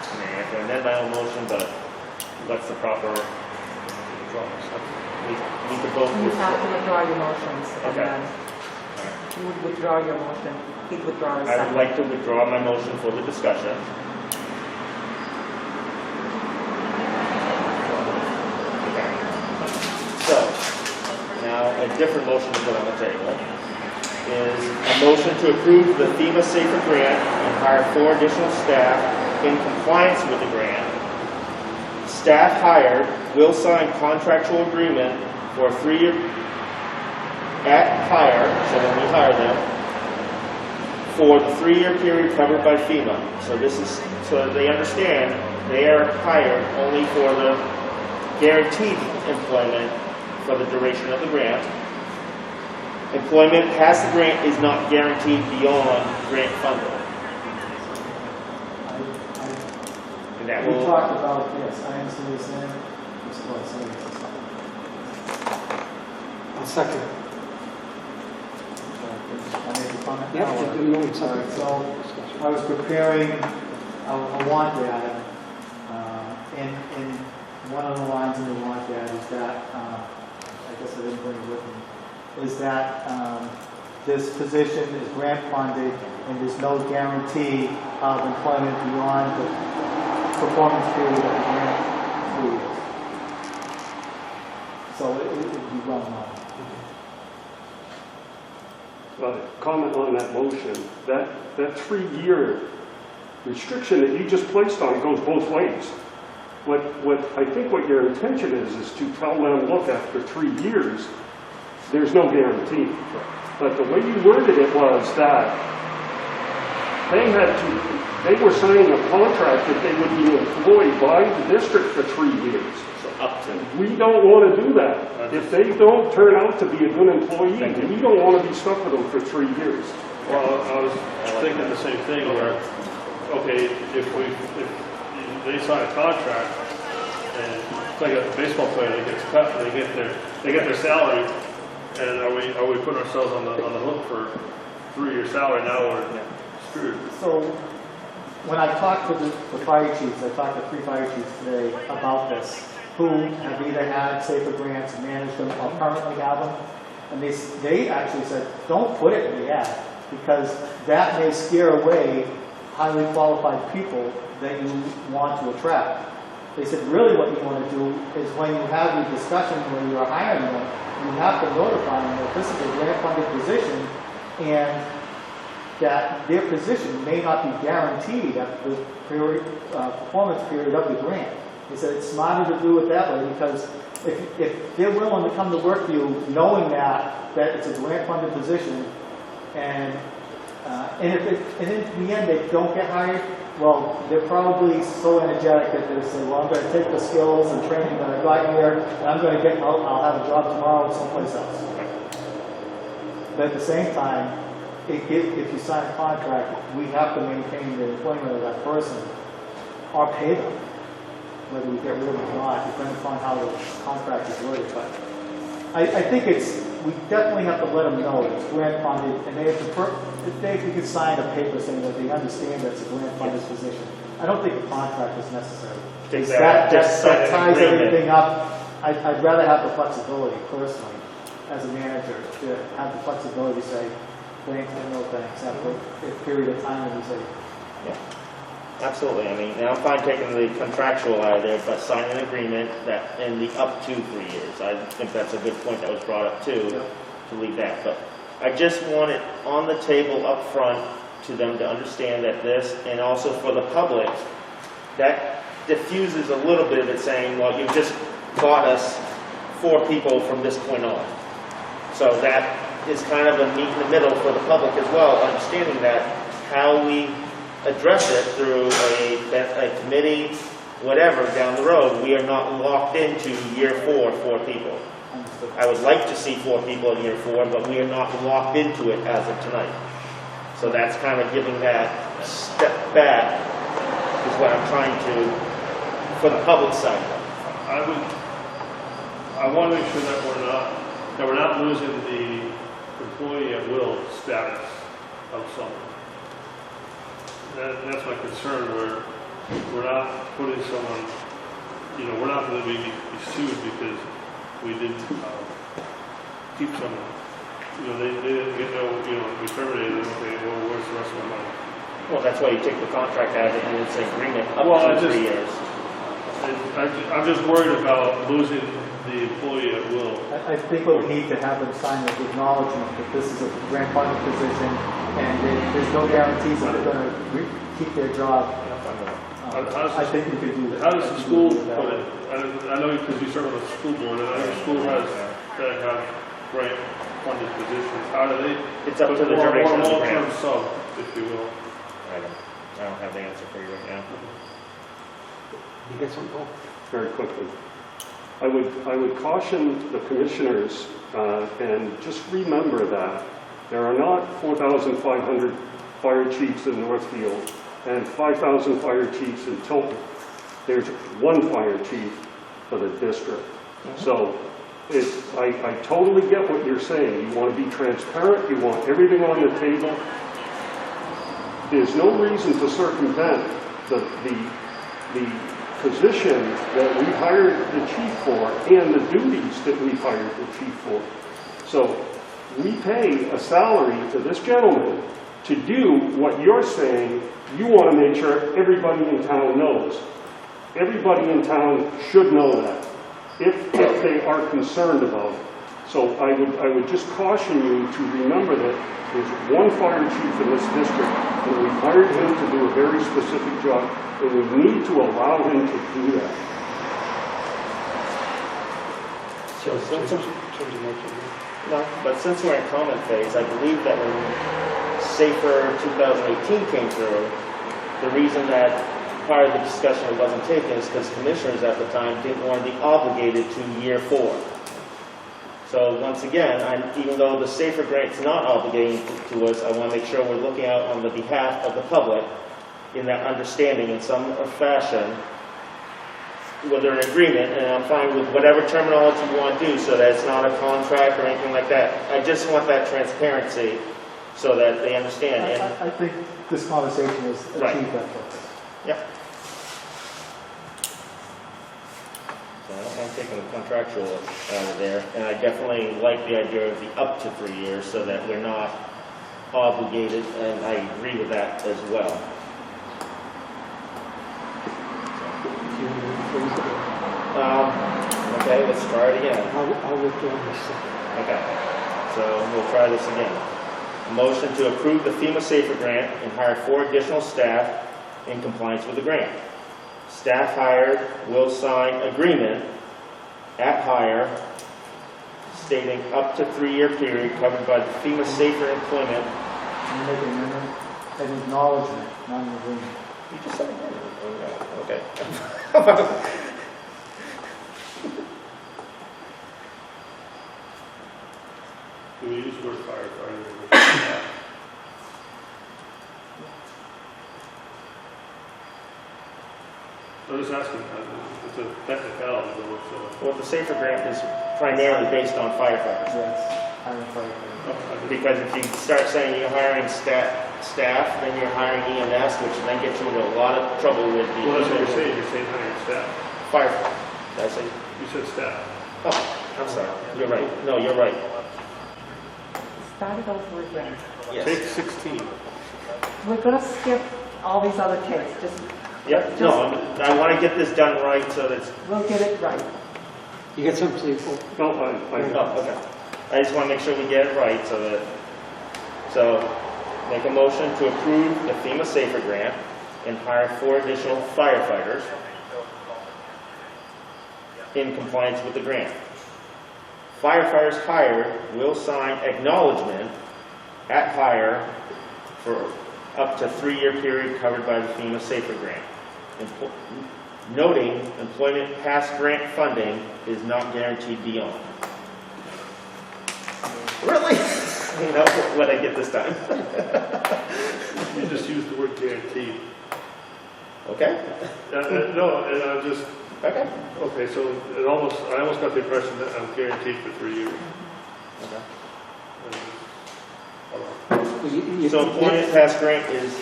I mean, I can amend my own motion, but what's the proper? We need to vote. You have to withdraw your motions. And Okay. then you would withdraw your motion. He'd withdraw his I second. would like to withdraw my motion for the discussion. So, now a different motion to put on the table is a motion to approve the FEMA Safer Grant and hire 4 additional staff in compliance with the grant. Staff hired will sign contractual agreement for a 3-year at hire, so when we hire them, for the 3-year period covered by FEMA. So this is so they understand they are hired only for the guaranteed employment for the duration of the grant. Employment past the grant is not guaranteed beyond grant funding. And that We will talked about, yes, I understand what you're saying. Just about saying this. I'll second. I make a comment Yeah, now, just or- do your own All right, second. so I was preparing a want ad, and one of the lines in the want ad is that, I guess I didn't bring it with me, is that this position is grant funded and there's no guarantee of employment beyond the performance period of the grant 3 years. So it would be well known. Comment on that motion, that 3-year restriction that you just placed on it goes both ways. What I think what your intention is to tell them, look, after 3 years, there's no guarantee. But the way you worded it was that they were signing a contract that they would be employed by the district for 3 years. We don't want to do that. If they don't turn out to be a good employee, we don't want to be stuck with them for 3 years. Well, I was thinking the same thing where, okay, if they sign a contract and it's like a baseball player that gets cut, they get their salary, and are we putting ourselves on the hook for 3-year salary? Now we're screwed. So when I talked to the fire chiefs, I talked to 3 fire chiefs today about this, who have either had safer grants, managed them, or currently have them. And they actually said, don't put it in the ad, because that may scare away highly qualified people that you want to attract. They said, really what you want to do is when you have your discussion, when you're hiring them, you have to notify them that this is a grant-funded position and that their position may not be guaranteed after the performance period of the grant. They said it's smarter to do it that way, because if they're willing to come to work for you knowing that it's a grant-funded position, and if in the end they don't get hired, well, they're probably so energetic that they say, well, I'm going to take the skills and training that I got here, and I'll have a job tomorrow someplace else. But at the same time, if you sign a contract, we have to maintain the employment of that person or pay them, whether we get rid of them or not, depending upon how the contract is worded. But I think we definitely have to let them know it's grant funded, and they have to, if you could sign a paper saying that they understand that's a grant funded position. I don't think a contract is necessary. That ties everything up. I'd rather have the flexibility, personally, as a manager, to have the flexibility to say, thanks and no thanks, after a period of time, and we say, Yeah, absolutely. I mean, and I'm fine taking the contractual out of there, but sign an agreement that in the up to 3 years. I think that's a good point that was brought up too, to leave that. But I just want it on the table up front to them to understand that this, and also for the public, that diffuses a little bit of it saying, well, you've just bought us 4 people from this point on. So that is kind of a meet in the middle for the public as well, understanding that how we address it through a committee, whatever, down the road, we are not locked into year 4 people. I would like to see 4 people in year 4, but we are not locked into it as of tonight. So that's kind of giving that step back is what I'm trying to, for the public side. I want to make sure that we're not losing the employee at will status of someone. That's my concern, where we're not putting someone, we're not going to be sued because we didn't keep someone. They didn't get we terminated them, okay, well, where's the rest of the money? Well, that's why you take the contract out of it and it's an agreement up to 3 years. I'm just worried about losing the employee at will. I think what we need to have them sign is acknowledgement that this is a grant funded position, and there's no guarantees that they're going to keep their job. I think we could do that. How does the school put it? I know because you serve on the school board, and I know the school has that have grant funded positions. How do they? It's up to the duration of the long-term grant. sub, if you will. I don't have the answer for you right now. You get some more? Very quickly. I would caution the commissioners and just remember that there are not 4,500 fire chiefs in Northfield and 5,000 fire chiefs in Tilton. There's one fire chief for the district. So I totally get what you're saying. You want to be transparent. You want everything on the table. There's no reason to circumvent the position that we hired the chief for and the duties that we hired the chief for. So we pay a salary to this gentleman to do what you're saying you want to make sure everybody in town knows. Everybody in town should know that if they are concerned about it. So I would just caution you to remember that there's one fire chief in this district, and we hired him to do a very specific job, and we need to allow him to do that. Since we're in comment phase, I believe that when SAFER 2018 came through, the reason that part of the discussion it wasn't taken is because commissioners at the time didn't want to be obligated to year 4. So once again, even though the SAFER grant's not obligating to us, I want to make sure we're looking out on the behalf of the public in that understanding in some fashion, whether an agreement, and I'm fine with whatever terminology you want to do so that it's not a contract or anything like that. I just want that transparency so that they understand. I think this conversation has achieved that purpose. Yep. So I don't mind taking the contractual out of there, and I definitely like the idea of the up to 3 years so that we're not obligated, and I agree with that as well. Okay, let's try it again. I'll withdraw this. Okay, so we'll try this again. A motion to approve the FEMA SAFER grant and hire 4 additional staff in compliance with the grant. Staff hired will sign agreement at hire stating up to 3-year period covered by the FEMA SAFER employment. Can you make an amendment? An acknowledgement, not an agreement. You just said agreement. Okay. Do we use the word firefighter? I'm just asking, it's a technicality, though, it's Well, the SAFER grant is primarily based on firefighters. Yes, hiring firefighters. Because if you start saying you're hiring staff, then you're hiring EMS, which then gets you into a lot of trouble with the. well, that's what you're saying hiring staff. Firefighters. Did I say? You said staff. Oh, I'm sorry. You're right. No, you're right. Started over again. Yes. Take 16. We're gonna skip all these other takes, just, Yep, no, I want to get this done right so that it's, we'll get it right. You got something for? No, oh, okay. I just want to make sure we get it right so make a motion to approve the FEMA SAFER grant and hire 4 additional firefighters in compliance with the grant. Firefighters hired will sign acknowledgement at hire for up to 3-year period covered by the FEMA SAFER grant. Noting employment past grant funding is not guaranteed beyond. Really? You know what I get this time. You just used the word guaranteed. Okay? No, and I'm just, Okay. okay, so I almost got the impression that I'm guaranteed for 3 years. Okay. So So employment past grant is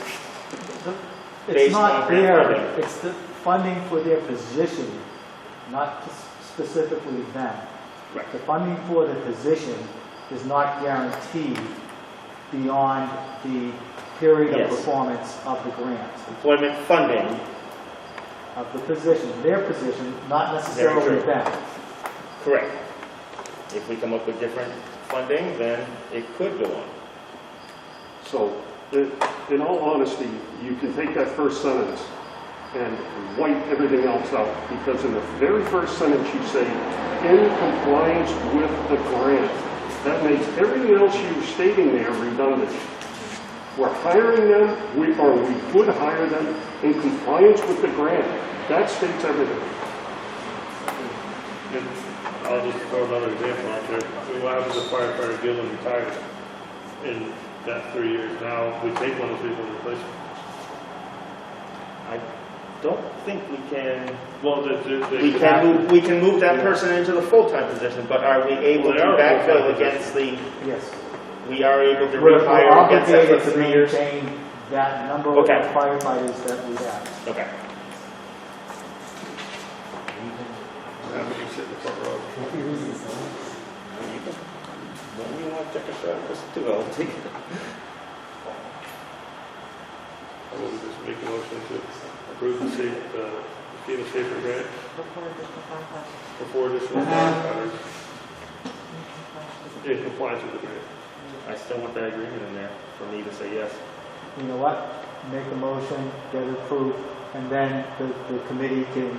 It's based not on grant their, funding. it's the funding for their position, not specifically them. Right. The funding for the position is not guaranteed beyond the period of Yes. performance of the grant, Employment funding, of the position, their position, not Very necessarily true. them. correct. If we come up with different funding, then it could go on. So, in all honesty, you can take that first sentence and wipe everything else out, because in the very first sentence you say, in compliance with the grant. That makes everything else you're stating there redundant. We're hiring them, we would hire them in compliance with the grant. That states everything. And I'll just throw another example out there. What happens if firefighter Gillen retires in that 3 years? Now, we take one of those people and replace them. I don't think we can, Well, we can move that person into the full-time position, but are we able to Well, they are backfill full-time against the, Yes. we are able to We're rehire against that obligated for to 3 years? maintain that number of Okay. firefighters that we have. Okay. have to sit in the front row. When you want to take a shot, just do it, I'll take it. I will just make a motion to approve the FEMA SAFER grant for 4 additional firefighters in compliance with the grant. I still want that agreement in there for me to say yes. You know what? Make a motion, get it approved, and then the committee can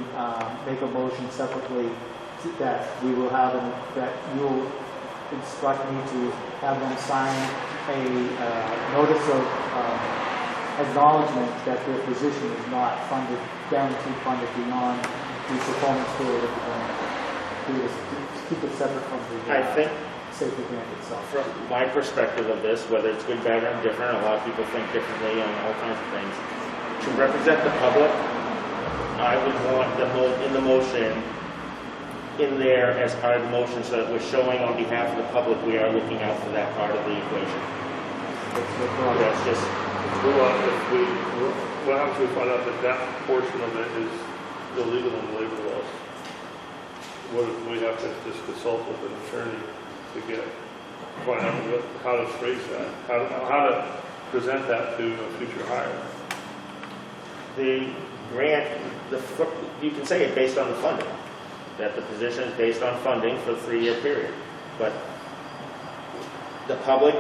make a motion separately that we will have, that you will instruct me to have them sign a notice of acknowledgement that their position is not funded, guaranteed funded beyond the performance period of the grant. Keep it separate from the I think safety grant itself. from my perspective of this, whether it's good, bad, or indifferent, a lot of people think differently on all kinds of things. To represent the public, I would want in the motion, in there as part of the motion, so that we're showing on behalf of the public we are looking out for that part of the equation. That's just, What happens if we find out that that portion of it is illegal in the labor laws? What if we have to just consult with an attorney to find out how to phrase that, how to present that to a future hire? the grant, you can say it based on the funding, that the position is based on funding for the 3-year period. But the public,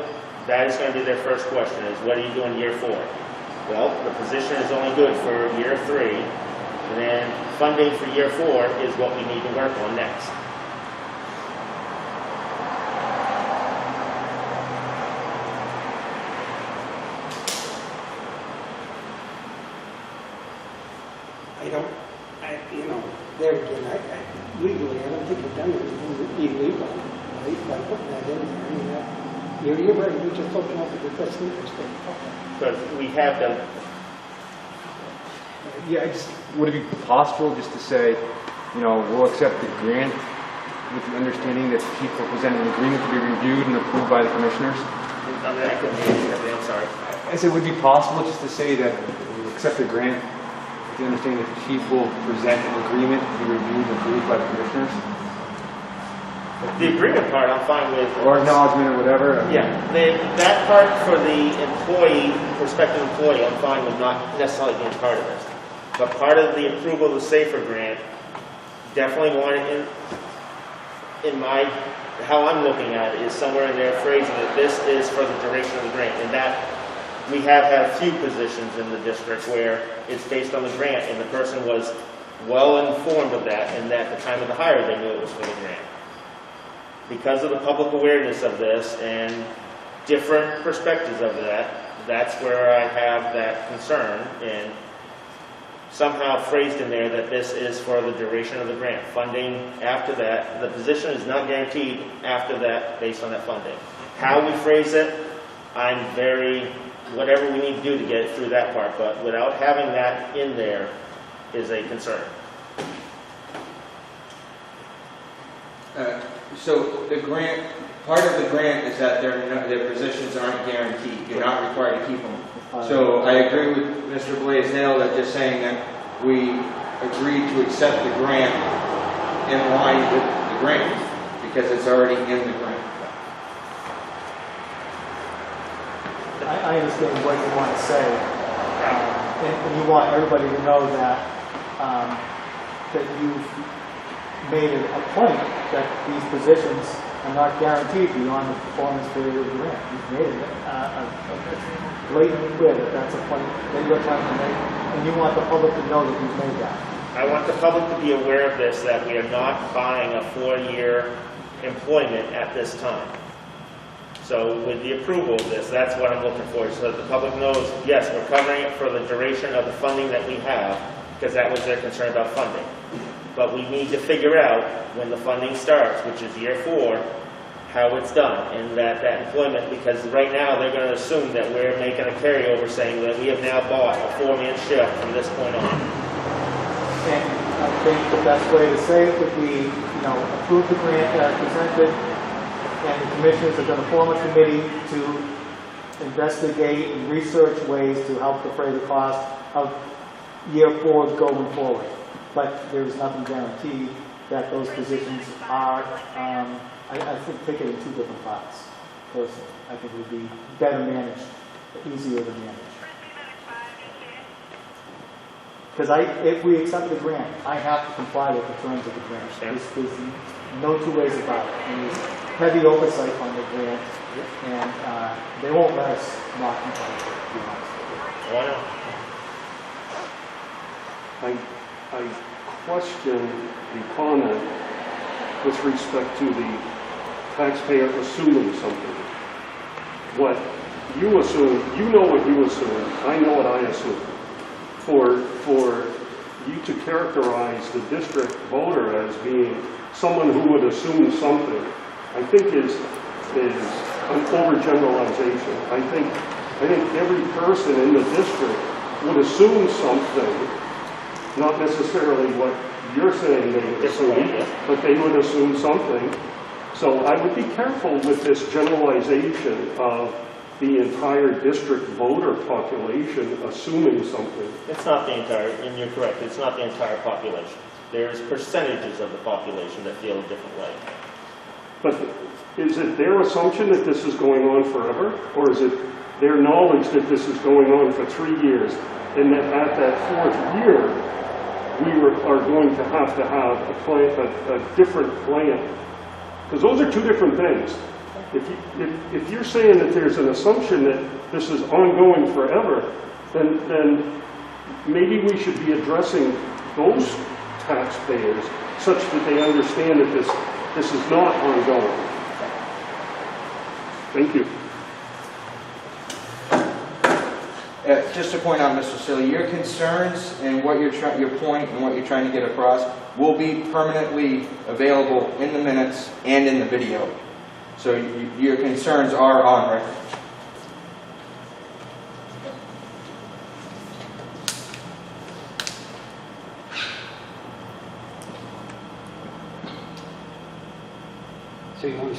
that is going to be their first question, is what are you doing year 4? Well, the position is only good for year 3, and then funding for year 4 is what we need to work on next. There again, legally, I don't think we've done anything illegal, right, by putting that in there. I mean, you're right, we just open up the best interest thing. Because we have them, Yeah, would it be possible just to say, you know, we'll accept the grant with the understanding that people present an agreement to be reviewed and approved by the commissioners? I mean, I couldn't hear you, I'm sorry. I said, would it be possible just to say that we'll accept the grant with the understanding that the chief will present an agreement to be reviewed and approved by the commissioners? The agreement part, I'm fine with. Or acknowledgement or whatever? Yeah, that part for the employee, prospective employee, I'm fine with not necessarily being part of this. But part of the approval of the SAFER grant, definitely want it in my, how I'm looking at it, is somewhere in there phrasing that this is for the duration of the grant. And that, we have had a few positions in the district where it's based on the grant and the person was well informed of that, and at the time of the hire, they knew it was for the grant. Because of the public awareness of this and different perspectives of that, that's where I have that concern, and somehow phrased in there that this is for the duration of the grant. Funding after that, the position is not guaranteed after that based on that funding. How we phrase it, I'm very, whatever we need to do to get it through that part, but without having that in there is a concern. So the grant, part of the grant is that their positions aren't guaranteed. You're not required to keep them. So I agree with Mr. Blaisdell that just saying that we agreed to accept the grant in line with the grant because it's already in the grant. I understand what you want to say, and you want everybody to know that that you've made it a point that these positions are not guaranteed beyond the performance period of the grant. You've made it blatantly clear that that's a point that you're trying to make, and you want the public to know that you've made that. I want the public to be aware of this, that we are not buying a 4-year employment at this time. So with the approval of this, that's what I'm looking for, so that the public knows, yes, we're covering it for the duration of the funding that we have, because that was their concern about funding. But we need to figure out when the funding starts, which is year 4, how it's done, and that employment, because right now they're going to assume that we're making a carryover saying that we have now bought a 4-man shift from this point on. And I think the best way to say it would be, you know, approve the grant as presented, and the commissioners are going to form a committee to investigate and research ways to help defray the cost of year 4 going forward. But there is nothing guaranteed that those positions are, I think, take it in 2 different parts. Personally, I think it would be better managed, easier to manage. Because if we accept the grant, I have to comply with the terms of the grant. There's no 2 ways about it. And there's heavy oversight on the grant, and they won't let us not comply with it, to be honest with you. Why not? I question the comment with respect to the taxpayer assuming something. What you assume, you know what you assume, I know what I assume. For you to characterize the district voter as being someone who would assume something, I think is an overgeneralization. I think every person in the district would assume something. Not necessarily what you're saying they would assume, but they would assume something. So I would be careful with this generalization of the entire district voter population assuming something. It's not the entire, and you're correct, it's not the entire population. There's percentages of the population that feel a different way. But is it their assumption that this is going on forever? Or is it their knowledge that this is going on for 3 years, and that at that 4th year, we are going to have a different plan? Because those are 2 different things. If you're saying that there's an assumption that this is ongoing forever, then maybe we should be addressing those taxpayers such that they understand that this is not ongoing. Thank you. Just to point out, Mr. Silly, your concerns and what your point and what you're trying to get across will be permanently available in the minutes and in the video. So your concerns are on record.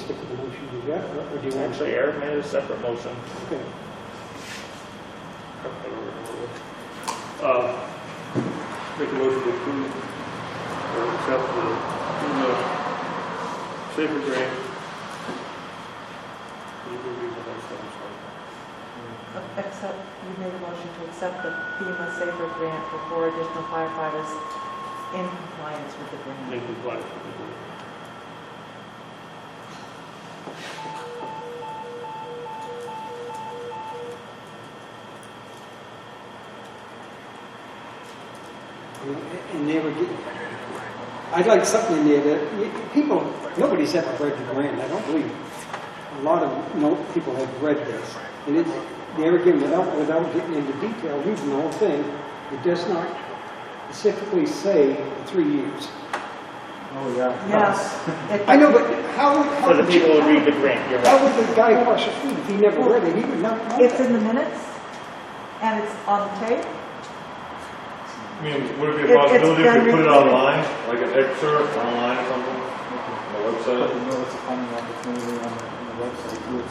stick with the motion you got, or do you want Actually, Eric made a separate motion. Okay. Make a motion to approve or accept the safer grant. Except, you made a motion to accept the FEMA Safer Grant for 4 additional firefighters in compliance with the grant. In compliance with the grant. And they were getting, I'd like something in there that, people, nobody's ever read the grant, I don't believe. A lot of people have read this. And it, there again, without getting into detail, reading the whole thing, it does not specifically say 3 years. Oh, yeah. Yes. I know, but how For the would people who read the grant, you're how right. would the guy across the street, if he never read it, he would not know It's that? in the minutes, and it's on the tape. I mean, would it be It's a possibility if been we put it repeated. online, like an excerpt online or something, on the website? You know, it's a funding opportunity on the website too.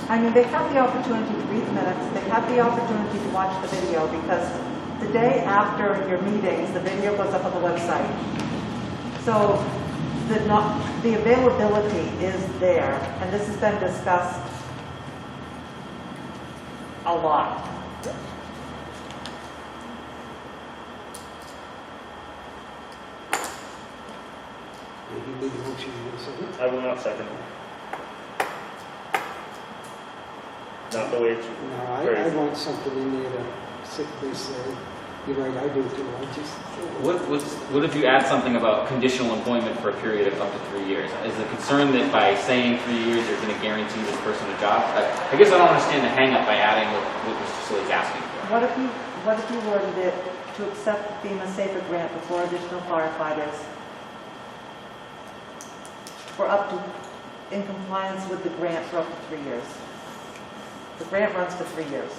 I mean, they had the opportunity to read the minutes, they had the opportunity to watch the video, because the day after your meetings, the video goes up on the website. So the availability is there, and this has been discussed a lot. You made the motion, you want to second? I will not second. Not the way it's No, I phrased. want something in there to simply say, you're right, I do too, I just. What if you add something about conditional employment for a period of up to 3 years? Is the concern that by saying 3 years, you're going to guarantee this person a job? I guess I don't understand the hang-up by adding what Mr. Silly's asking for. What if you worded it to accept the FEMA Safer Grant for 4 additional firefighters for up to, in compliance with the grant for up to 3 years? The grant runs for 3 years.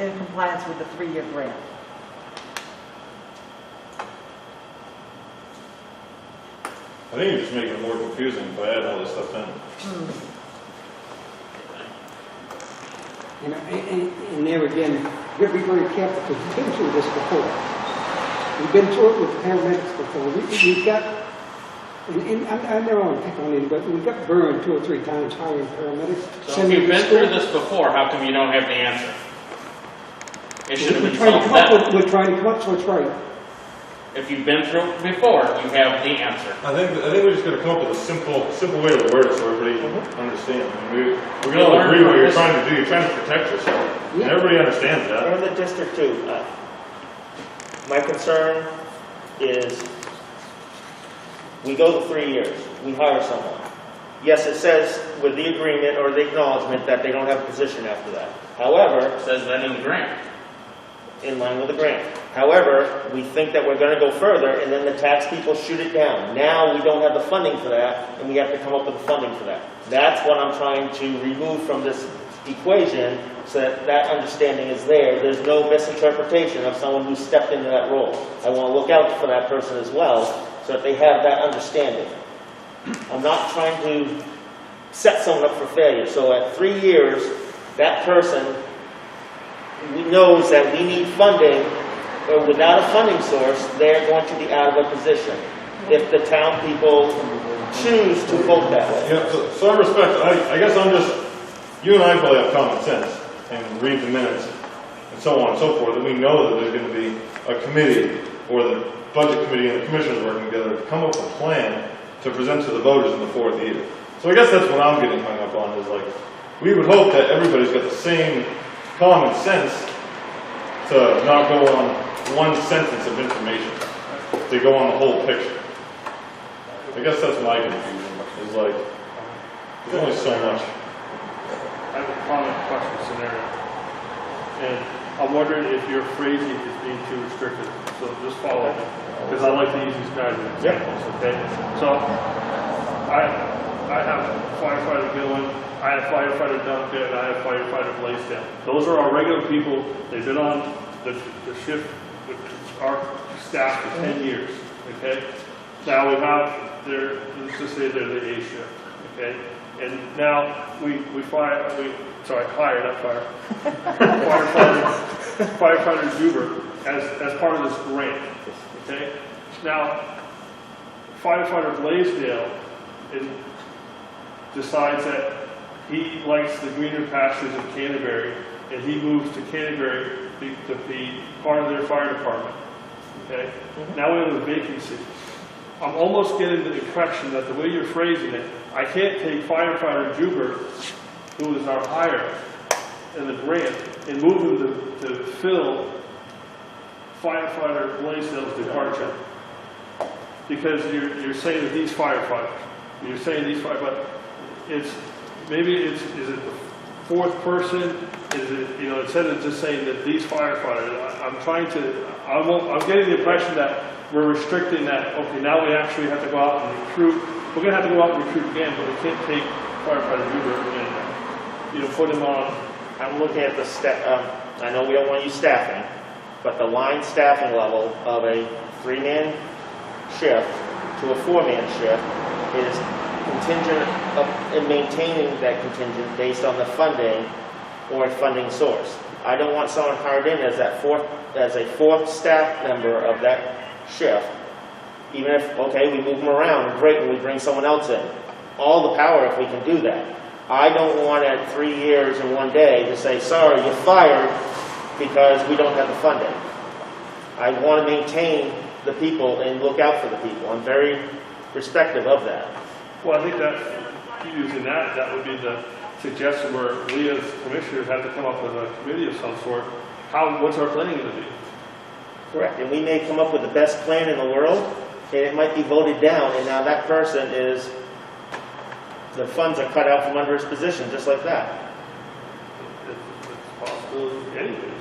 In compliance with the 3-year grant. I think you're just making it more confusing by adding all this stuff in. You know, and there again, you gotta be very careful, because we've been through this before. We've been through it with paramedics before. We've got, and I don't want to pick on him, but we got burned 2 or 3 times hiring paramedics. So if you've been through this before, how come you don't have the answer? It should have been told then. We're trying to come up, so it's right. If you've been through it before, you have the answer. I think we're just going to come up with a simple way to word it so everybody understands. I mean, we can all agree what you're trying to do. You're trying to protect yourself. And everybody understands that. And the district too. My concern is we go to 3 years. We hire someone. Yes, it says with the agreement or the acknowledgement that they don't have a position after that. However, It says that in the grant. in line with the grant. However, we think that we're going to go further, and then the tax people shoot it down. Now we don't have the funding for that, and we have to come up with the funding for that. That's what I'm trying to remove from this equation, so that that understanding is there. There's no misinterpretation of someone who stepped into that role. I want to look out for that person as well, so that they have that understanding. I'm not trying to set someone up for failure. So at 3 years, that person knows that we need funding, or without a funding source, they're going to be out of a position if the town people choose to vote that way. Yeah, so I respect, I guess I'm just, you and I probably have common sense and read the minutes and so on and so forth, and we know that there's going to be a committee or the budget committee and the commissioners working together to come up with a plan to present to the voters in the 4th year. So I guess that's what I'm getting hung up on, is like, we would hope that everybody's got the same common sense to not go on one sentence of information, to go on the whole picture. I guess that's my confusion, is like, there's only so much. I have a common question scenario. And I'm wondering if your phrasing is being too restrictive. So just follow me, because I like to use these guys as examples, okay? So I have firefighter Gillen, I have firefighter Duncan, and I have firefighter Blaisdell. Those are our regular people. They've been on the shift with our staff for 10 years, okay? Now we have let's just say they're the A shift, okay? And now we hired, not fire, firefighter Zuber as part of this grant, okay? Now, firefighter Blaisdell decides that he likes the greener pastures of Canterbury, and he moves to Canterbury to be part of their fire department, okay? Now we have a vacancy. I'm almost getting the impression that the way you're phrasing it, I can't take firefighter Juber, who is our hire in the grant, and move him to fill firefighter Blaisdell's departure. Because you're saying that these firefighters, is it the fourth person? Is it, instead of just saying that these firefighters, I'm getting the impression that we're restricting that, okay, now we actually have to go out and recruit. We're going to have to go out and recruit again, but we can't take firefighter Uber and, put him on. I'm looking at the I know we don't want to use staffing, but the line staffing level of a 3-man shift to a 4-man shift is contingent in maintaining that contingent based on the funding or funding source. I don't want someone hired in as a fourth staff member of that shift, even if, okay, we move them around, great, and we bring someone else in. All the power if we can do that. I don't want at 3 years and 1 day to say, sorry, you're fired because we don't have the funding. I want to maintain the people and look out for the people. I'm very respectful of that. Well, I think that, using that would be the suggestion where we as commissioners have to come up with a committee of some sort. What's our planning going to be? Correct, and we may come up with the best plan in the world, and it might be voted down, and now that person the funds are cut out from under his position, just like that. It's possible anyways.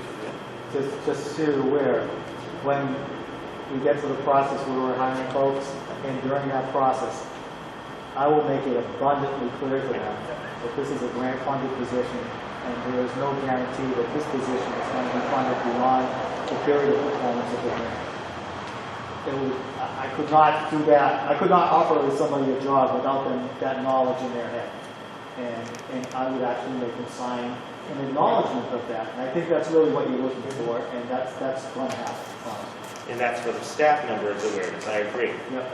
Just so you're aware, when we get to the process where we're hiring folks, and during that process, I will make it abundantly clear to them that this is a grant-funded position, and there is no guarantee that this position is going to be funded beyond the period of performance of the grant. I could not do that. I could not offer somebody a job without that knowledge in their head. And I would actually make them sign an acknowledgement of that. And I think that's really what you're looking for, and that's going to happen. And that's for the staff member's awareness, I agree. Yep.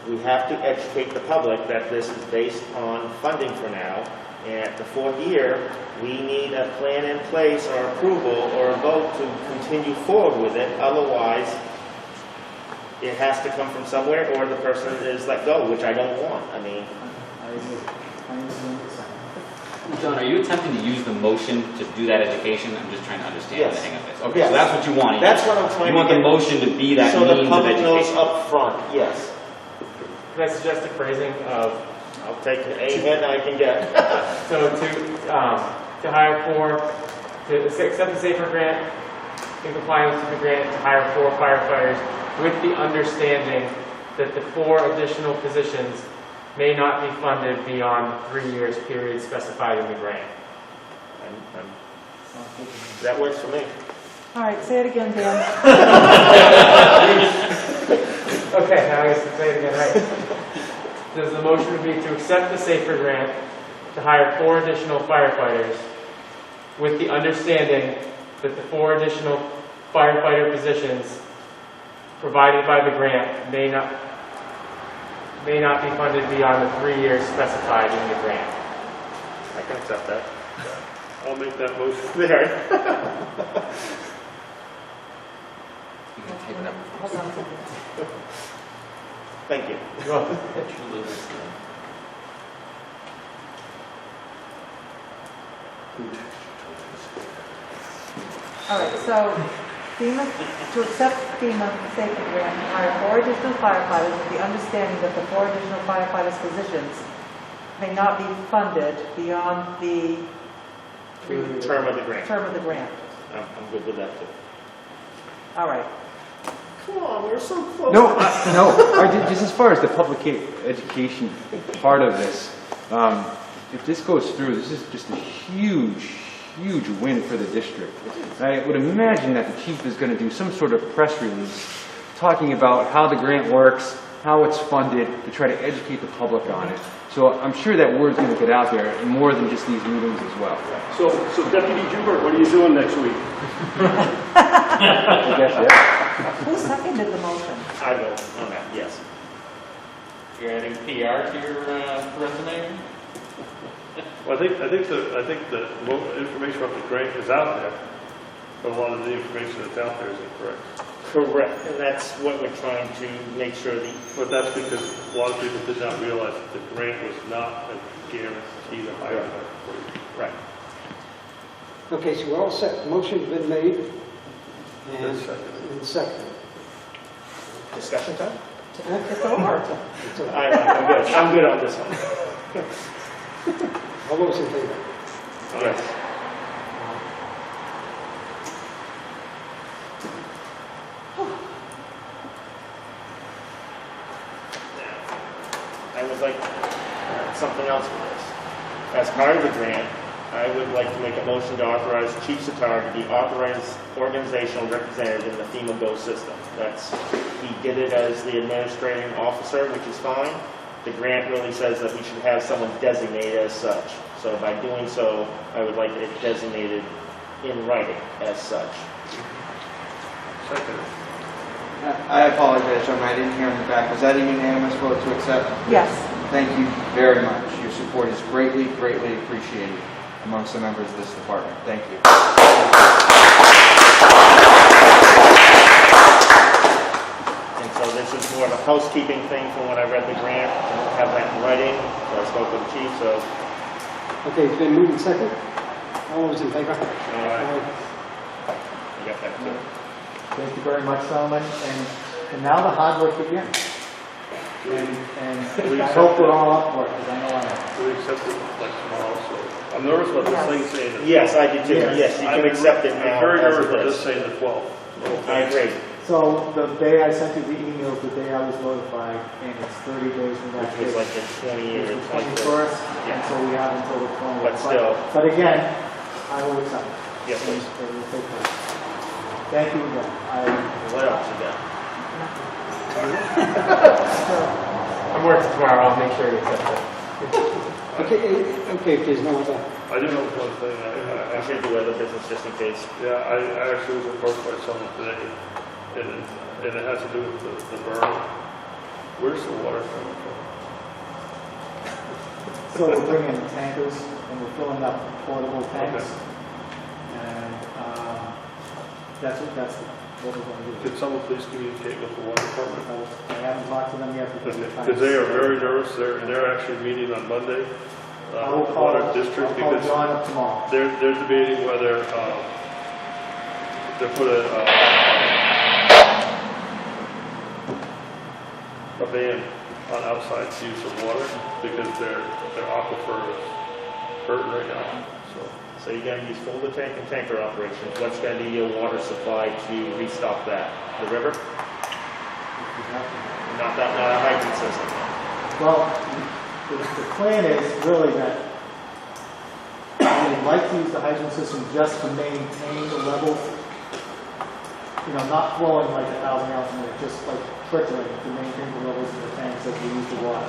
We have to educate the public that this is based on funding for now, and at the 4th year, we need a plan in place or approval or a vote to continue forward with it. Otherwise, it has to come from somewhere or the person is let go, which I don't want. I mean, I agree. John, are you attempting to use the motion to do that education? I'm just trying to understand Yes. the hang of this. Okay, Yes. so that's what you want. That's what I'm trying You want to the get. motion to be that So means the of public knows education. up front, yes. Can I suggest a phrasing of, I'll take a hint I can get. so to hire to accept the SAFER grant, in compliance with the grant, to hire 4 firefighters with the understanding that the 4 additional positions may not be funded beyond 3 years period specified in the grant. That works for me. All right, say it again, Dan. Okay, now I can say it again, right. Does the motion be to accept the SAFER grant to hire 4 additional firefighters with the understanding that the 4 additional firefighter positions provided by the grant may not be funded beyond the 3 years specified in the grant? I can accept that. I'll make that motion. There. Hold on a second. Thank you. You're welcome. All right, so to accept FEMA safety grant and hire 4 additional firefighters with the understanding that the 4 additional firefighters' positions may not be funded beyond the Term of the grant. term of the grant. I'm good with that too. All right. Come on, we're so close. No, just as far as the public education part of this, if this goes through, this is just a huge win for the district. I would imagine that the chief is going to do some sort of press release talking about how the grant works, how it's funded, to try to educate the public on it. So I'm sure that word's going to get out there more than just these meetings as well. So Deputy Joubert, what are you doing next week? I guess, yeah. Who seconded the motion? I will on that, yes. You're adding PR to your resume? Well, I think the information about the grant is out there, but a lot of the information that's out there is incorrect. Correct, and that's what we're trying to make sure the. But that's because a lot of people did not realize that the grant was not a guarantee to hire that employee. Right. Okay, so we're all set. Motion's been made and That's seconded. seconded. Discussion time? It's over. It's okay. I'm good. I'm good on this one. All those in favor? Yes. I would like something else for this. As part of the grant, I would like to make a motion to authorize Chief Sitar to be authorized organizational representative in the FEMA Go system. He did it as the administrating officer, which is fine. The grant really says that we should have someone designated as such. So by doing so, I would like it designated in writing as such. Second. I apologize, John, I didn't hear in the back. Was that a unanimous vote to accept? Yes. Thank you very much. Your support is greatly, greatly appreciated amongst the members of this department. Thank you. And so this is more of a housekeeping thing from when I read the grant. I don't have that in writing, so I spoke with the chief, so. Okay, it's been moved and seconded. All those in favor? You got that too. Thank you very much, gentlemen, and now the hard work begins. And I hope we're all up for it, because I know I am. Do we accept it like tomorrow? So I'm nervous about this thing saying that. Yes, I do too. Yes, you can accept it now. I'm very as nervous it about is. this saying the 12th. I agree. So the day I sent you the email, the day I was notified, and it's 30 days from that Which was date. like the 20th or 21st, and so we have until the 20th. But still. But again, I will accept it. Yes, And please. it will take place. Thank you again. What else you got? I'm working tomorrow, I'll make sure you accept it. Okay, if there's no other. I do know one thing. I should do other business just in case. Yeah, I actually was approached by someone today, and it has to do with the burn. Where's the water coming from? So we're bringing tankers, and we're filling up portable tanks. And that's what we're going to do. Could someone please communicate with the water department? I haven't talked to them yet because they're trying Because they are to- very nervous. They're actually meeting on Monday. I will call, Water I'll district call because John up tomorrow. they're debating whether to put a ban on outside use of water because their aquifer is hurting right now. So you're going to use full tank and tanker operations. What's going to be your water supply to restock that? The river? Not a hydrant system. Well, the plan is really that we'd like to use the hydrant system just to maintain the levels, not flowing like 1,000 gallons a minute, just like trickling to maintain the levels of the tanks as we use the water.